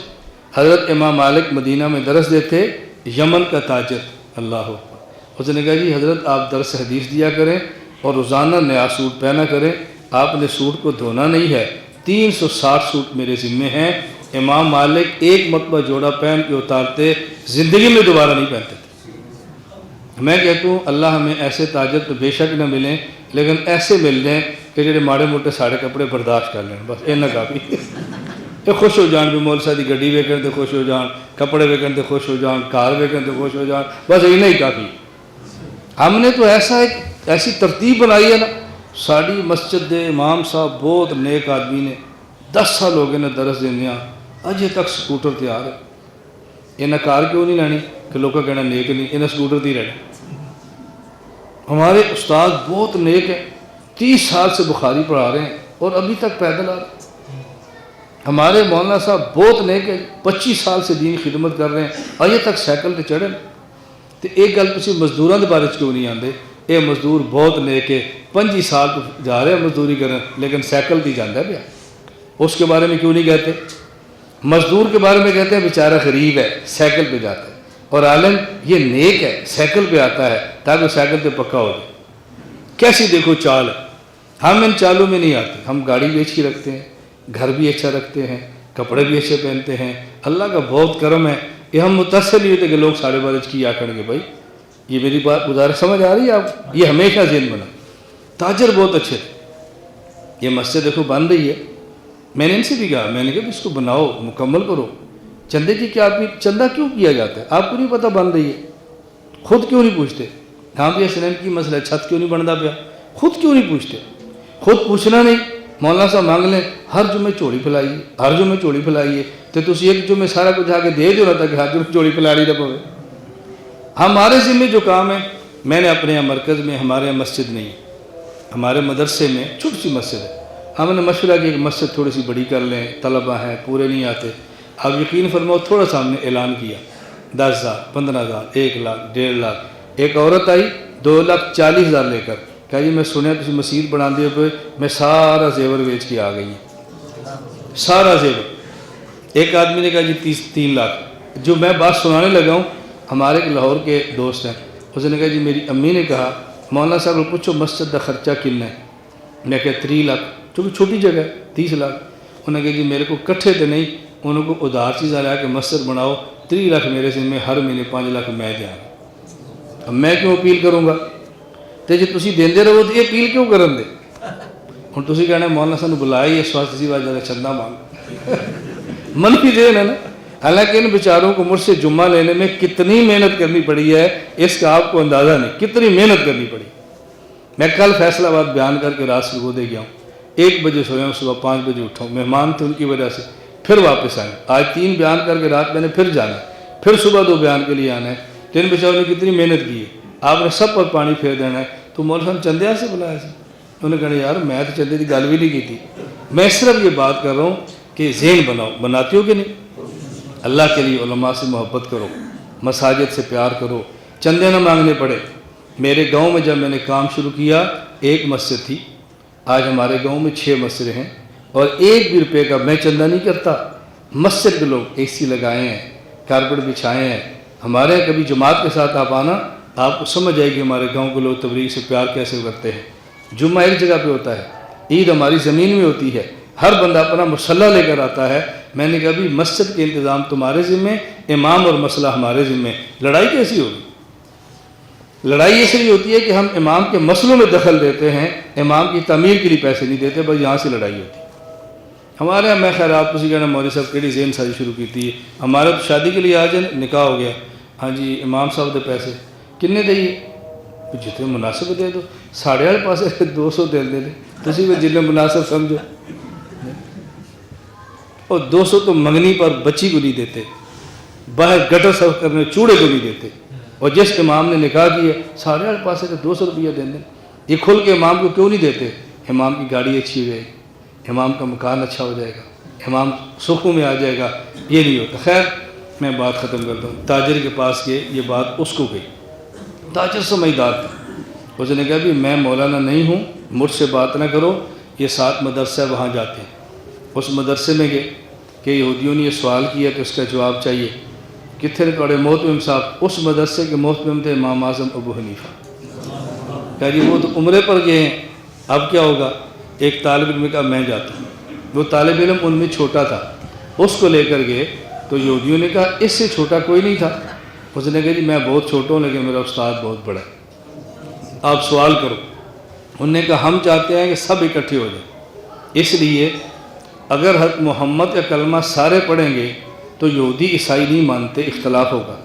حضرت امام مالک مدینہ میں درس دیتے، یمن کا تاجر، اللہ اکبر۔ اس نے کہا جی حضرت آپ درس حدیث دیا کریں اور روزانہ نیا سوٹ پہنا کریں، آپ نے سوٹ کو دھونا نہیں ہے، 360 سوٹ میرے ذمے ہیں۔ امام مالک ایک مرتبہ جوڑا پہن کے اتارتے، زندگی میں دوبارہ نہیں پہنتے تھے۔ میں کہتا ہوں اللہ ہمیں ایسے تاجر تو بے شک نہ ملیں، لیکن ایسے مل جائیں کہ جڑے ماڑے موٹے ساڑے کپڑے برداشت کر لیں، بس اینا کافی۔ یہ خوش ہو جان بھی مول صاحب دی گڈی ویکن تے خوش ہو جان، کپڑے ویکن تے خوش ہو جان، کار ویکن تے خوش ہو جان، بس اینا ہی کافی۔ ہم نے تو ایسی ترتیب بنائی ہے نا، ساری مسجد دے امام صاحب بہت نیک آدمی نے، 10 سال ہو گئے نے درس دینے، اجے تک سکوٹر تیار ہے۔ انہیں کار کیوں نہیں لینی کہ لوگوں کا کہنا نیک نہیں، انہیں سکوٹر تی رہنا۔ ہمارے استاد بہت نیک ہیں، 30 سال سے بخاری پڑھا رہے ہیں اور ابھی تک پیدل آ رہے ہیں۔ ہمارے مولانا صاحب بہت نیک ہیں، 25 سال سے دین خدمت کر رہے ہیں، اجے تک سائیکل تے چڑھے۔ تو ایک گل تسی مزدوراں دے بارے کیوں نہیں آندے؟ اے مزدور بہت نیک ہے، 25 سال تو جا رہے ہیں مزدوری کریں، لیکن سائیکل تی جاندہ پیا، اس کے بارے میں کیوں نہیں کہتے؟ مزدور کے بارے میں کہتے ہیں بیچارہ غریب ہے، سائیکل پہ جاتا ہے، اور عالم یہ نیک ہے، سائیکل پہ آتا ہے تاکہ سائیکل پہ پکا ہو جائے۔ کیسی دیکھو چال ہے۔ ہم ان چالوں میں نہیں آتے، ہم گاڑی بھی اچھی رکھتے ہیں، گھر بھی اچھا رکھتے ہیں، کپڑے بھی اچھے پہنتے ہیں، اللہ کا بہت کرم ہے۔ یہ ہم متاثر نہیں ہوتے کہ لوگ ساڑھے بارش کی آ کریں گے۔ بھائی یہ میری بات گزارش سمجھ آ رہی ہے آپ؟ یہ ہمیشہ ذہن بنا۔ تاجر بہت اچھے تھے۔ یہ مسجد دیکھو بن رہی ہے، میں نے ان سے بھی کہا، میں نے کہا اس کو بناؤ، مکمل کرو۔ چندے کی کیا چندہ کیوں کیا جاتا ہے؟ آپ کو نہیں پتہ بن رہی ہے؟ خود کیوں نہیں پوچھتے؟ ہاں بھی سیمنٹ کی مسئلہ ہے، چھت کیوں نہیں بنتا پیا؟ خود کیوں نہیں پوچھتے؟ خود پوچھنا نہیں، مولانا صاحب مانگ لیں، ہر جمعے چوڑی پھیلائیے، ہر جمعے چوڑی پھیلائیے، تو تسی ایک جمعے سارا کچھ آ کے دے دو رہا تھا کہ ہر جمعے چوڑی پھیلانی نہ پوے۔ ہمارے ذمہ جو کام ہے، میں نے اپنے یہاں مرکز میں، ہمارے یہاں مسجد نہیں، ہمارے مدرسے میں چھوٹی سی مسجد ہے، ہم نے مشورہ کیا کہ مسجد تھوڑی سی بڑی کر لیں، طلبہ ہیں پورے نہیں آتے۔ اب یقین فرماؤ تھوڑا سا ہم نے اعلان کیا، 10,000 15,000 1 لاکھ 1.5 لاکھ۔ ایک عورت آئی 2,40,000 لے کر، کہا جی میں سنیا تسی مسجد بنا دیے پہ، میں سارا زیور بیچ کے آ گئی ہوں، سارا زیور۔ ایک آدمی نے کہا جی 3 لاکھ۔ جو میں بات سنانے لگا ہوں، ہمارے ایک لاہور کے دوست ہیں، اس نے کہا جی میری امی نے کہا مولانا صاحب کو پوچھو مسجد کا خرچہ کتنا ہے؟ میں کہا 3 لاکھ، چونکہ چھوٹی جگہ ہے 30 لاکھ۔ انہوں نے کہا جی میرے کو کٹھے تو نہیں، انہوں کو ادھار چیزیں لا کے مسجد بناؤ، 3 لاکھ میرے سے، میں ہر مہینے 5 لاکھ میں دیا۔ اب میں کیوں اپیل کروں گا؟ تو جی تسی دیندے رہو تو یہ اپیل کیوں کرن دے؟ ہوں تسی کہنا مولانا صاحب نے بلایا اس واسطے اسی وجہ سے چندہ مانگ، منفی ذہن ہے نا. حالانکہ ان بیچاروں کو مجھ سے جمعہ لینے میں کتنی محنت کرنی پڑی ہے اس کا آپ کو اندازہ نہیں، کتنی محنت کرنی پڑی. میں کل فیصل آباد بیان کر کے رات سرگو دے گیا ہوں، 1 بجے سویا ہوں، صبح 5 بجے اٹھا ہوں، مہمان تھے ان کی وجہ سے پھر واپس آئے. آج 3 بیان کر کے رات میں نے پھر جانا ہے، پھر صبح 2 بیان کے لیے آنا ہے. تو ان بیچاروں نے کتنی محنت کی ہے، آپ نے سب پر پانی پھیر دینا ہے. تو مولوی صاحب چندیا سے بلایا سی، انہوں نے کہا یار میں تو چندے کی گل بھی نہیں کی تھی، میں صرف یہ بات کر رہا ہوں کہ ذہن بناؤ. بناتے ہو کہ نہیں؟ اللہ کے لیے علماء سے محبت کرو، مساجد سے پیار کرو، چندے نہ مانگنے پڑے. میرے گاؤں میں جب میں نے کام شروع کیا 1 مسجد تھی، آج ہمارے گاؤں میں 6 مسجدیں ہیں اور 1 بھی روپے کا میں چندہ نہیں کرتا. مسجد کے لوگ AC لگائے ہیں، کارپیٹ بچھائے ہیں. ہمارے یہاں کبھی جماعت کے ساتھ آپ آنا، آپ کو سمجھ جائے گی ہمارے گاؤں کے لوگ تبلیغ سے پیار کیسے کرتے ہیں. جمعہ ایک جگہ پہ ہوتا ہے، عید ہماری زمین میں ہوتی ہے، ہر بندہ اپنا مسلح لے کر آتا ہے. میں نے کہا بھی مسجد کے انتظام تمہارے ذمے، امام اور مسئلہ ہمارے ذمے. لڑائی کیسی ہوگی؟ لڑائی اس لیے ہوتی ہے کہ ہم امام کے مسئلوں میں دخل دیتے ہیں، امام کی تعمیر کے لیے پیسے نہیں دیتے، بس یہاں سے لڑائی ہوتی ہے. ہمارے یہاں میں خیر آپ کسی کہنا مولوی صاحب کیڑی ذہن سازی شروع کی تھی، ہمارے تو شادی کے لیے آ جائیں، نکاح ہو گیا، ہاں جی امام صاحب دے پیسے کنے دئیے، جتنے مناسب دے دو. ساڑھے والے پاسے 200 دے دے تسی بھی جتنے مناسب سمجھو. اور 200 تو منگنی پر بچی کو نہیں دیتے، باہر گٹر صرف کرنے چوڑے کو نہیں دیتے. اور جس امام نے نکاح کیا ساڑھے والے پاسے تو 200 روپیہ دیں دیں. یہ کھل کے امام کو کیوں نہیں دیتے؟ امام کی گاڑی اچھی ہو جائے گی، امام کا مکان اچھا ہو جائے گا، امام سکھوں میں آ جائے گا. یہ نہیں ہوتا. خیر میں بات ختم کرتا ہوں. تاجر کے پاس گئے، یہ بات اس کو گئی. تاجر سمجھدار تھا، اس نے کہا بھی میں مولانا نہیں ہوں، مجھ سے بات نہ کرو، یہ 7 مدرسہ وہاں جاتے ہیں. اس مدرسے میں گئے کہ یہودیوں نے یہ سوال کیا کہ اس کا جواب چاہیے. کتنے نے پڑھے محتمم صاحب؟ اس مدرسے کے محتمم تھے امام اعظم ابو حنیفہ. کہا جی وہ تو عمرے پر گئے ہیں، اب کیا ہوگا؟ ایک طالب علم کا میں جاتا ہوں. وہ طالب علم ان میں چھوٹا تھا، اس کو لے کر گئے تو یہودیوں نے کہا اس سے چھوٹا کوئی نہیں تھا. اس نے کہا جی میں بہت چھوٹا ہوں لیکن میرا استاد بہت بڑا ہے، آپ سوال کرو. انہوں نے کہا ہم چاہتے ہیں کہ سب اکٹھے ہو جائیں. اس لیے اگر حضرت محمد کا کلمہ سارے پڑھیں گے تو یہودی عیسائی نہیں مانتے، اختلاف ہوگا.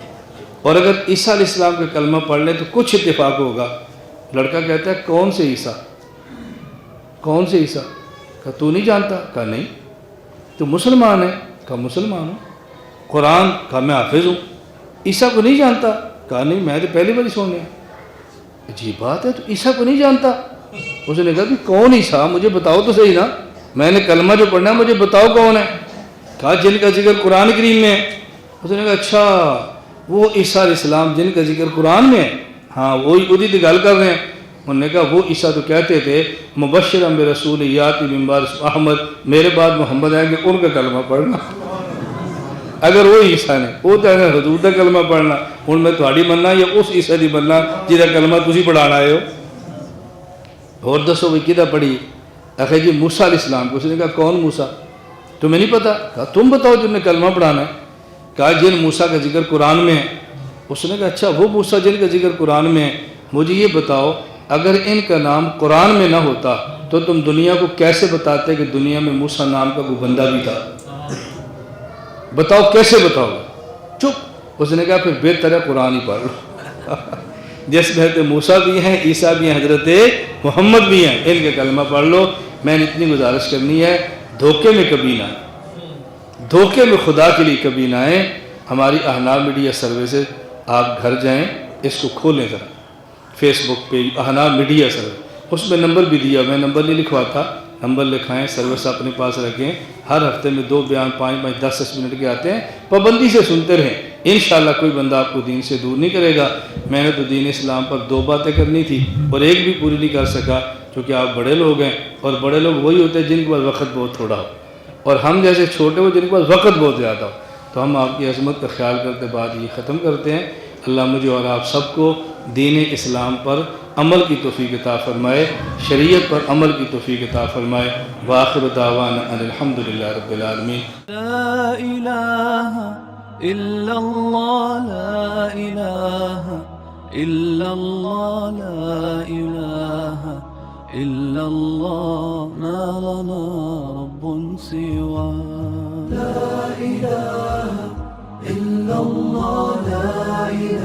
اور اگر عیسیٰ علیہ السلام کا کلمہ پڑھ لیں تو کچھ اتفاق ہوگا. لڑکا کہتا ہے کون سے عیسیٰ؟ کون سے عیسیٰ؟ کہا تو نہیں جانتا؟ کہا نہیں. تو مسلمان ہے؟ کہا مسلمان ہوں. قرآن؟ کہا میں حافظ ہوں. عیسیٰ کو نہیں جانتا؟ کہا نہیں میں تو پہلی بار سن رہا. عجیب بات ہے، تو عیسیٰ کو نہیں جانتا؟ اس نے کہا کہ کون عیسیٰ؟ مجھے بتاؤ تو صحیح نا، میں نے کلمہ جو پڑھنا ہے مجھے بتاؤ کون ہے. کہا جن کا ذکر قرآن کریم میں ہے. اس نے کہا اچھا وہ عیسیٰ علیہ السلام جن کا ذکر قرآن میں ہے، ہاں وہی تو گل کر رہے ہیں. انہوں نے کہا وہ عیسیٰ تو کہتے تھے مبشرا برسول یاتی من بعد اسمہ احمد، میرے بعد محمد آئیں گے ان کا کلمہ پڑھنا. اگر وہ عیسیٰ نے وہ تو ہے حضور کا کلمہ پڑھنا، ہوں میں تھوڑی مننا یا اس عیسیٰ دی مننا جہاں کلمہ تسی پڑھانا آئے ہو. اور دسو بھائی کدھر پڑھی؟ آخر جی موسیٰ علیہ السلام کو. اس نے کہا کون موسیٰ؟ تمہیں نہیں پتا؟ کہا تم بتاؤ جن نے کلمہ پڑھانا ہے. کہا جن موسیٰ کا ذکر قرآن میں ہے. اس نے کہا اچھا وہ موسیٰ جن کا ذکر قرآن میں ہے، مجھے یہ بتاؤ اگر ان کا نام قرآن میں نہ ہوتا تو تم دنیا کو کیسے بتاتے کہ دنیا میں موسیٰ نام کا کوئی بندہ بھی تھا؟ بتاؤ کیسے بتاؤ؟ چپ. اس نے کہا پھر بہتر ہے قرآن ہی پڑھ لو. جس میں حضرت موسیٰ بھی ہیں، عیسیٰ بھی ہیں، حضرت محمد بھی ہیں، ان کے کلمہ پڑھ لو. میں نے اتنی گزارش کرنی ہے دھوکے میں کبھی نہ آئے، دھوکے میں خدا کے لیے کبھی نہ آئیں. ہماری احناف میڈیا سروسز آپ گھر جائیں، اس کو کھولیں ذرا، فیس بک پہ احناف میڈیا سروس، اس میں نمبر بھی دیا، میں نمبر نہیں لکھواتا، نمبر لکھائیں، سروس اپنے پاس رکھیں. ہر ہفتے میں 2 بیان 5-5 10 منٹ کے آتے ہیں، پابندی سے سنتے رہیں. انشاءاللہ کوئی بندہ آپ کو دین سے دور نہیں کرے گا. میں نے تو دین اسلام پر 2 باتیں کرنی تھی اور ایک بھی پوری نہیں کر سکا، کیونکہ آپ بڑے لوگ ہیں اور بڑے لوگ وہی ہوتے ہیں جن کے پاس وقت بہت تھوڑا ہو، اور ہم جیسے چھوٹے ہو جن کے پاس وقت بہت زیادہ ہو. تو ہم آپ کی عظمت کا خیال کرتے بات یہ ختم کرتے ہیں. اللہ مجھے اور آپ سب کو دین اسلام پر عمل کی توفیق عطا فرمائے، شریعت پر عمل کی توفیق عطا فرمائے. وآخر دعوانا ان الحمدللہ رب العالمین. لا الہ الا اللہ، لا الہ الا اللہ، لا الہ الا اللہ، ما لنا رب سوا. إله إلا الله لا إله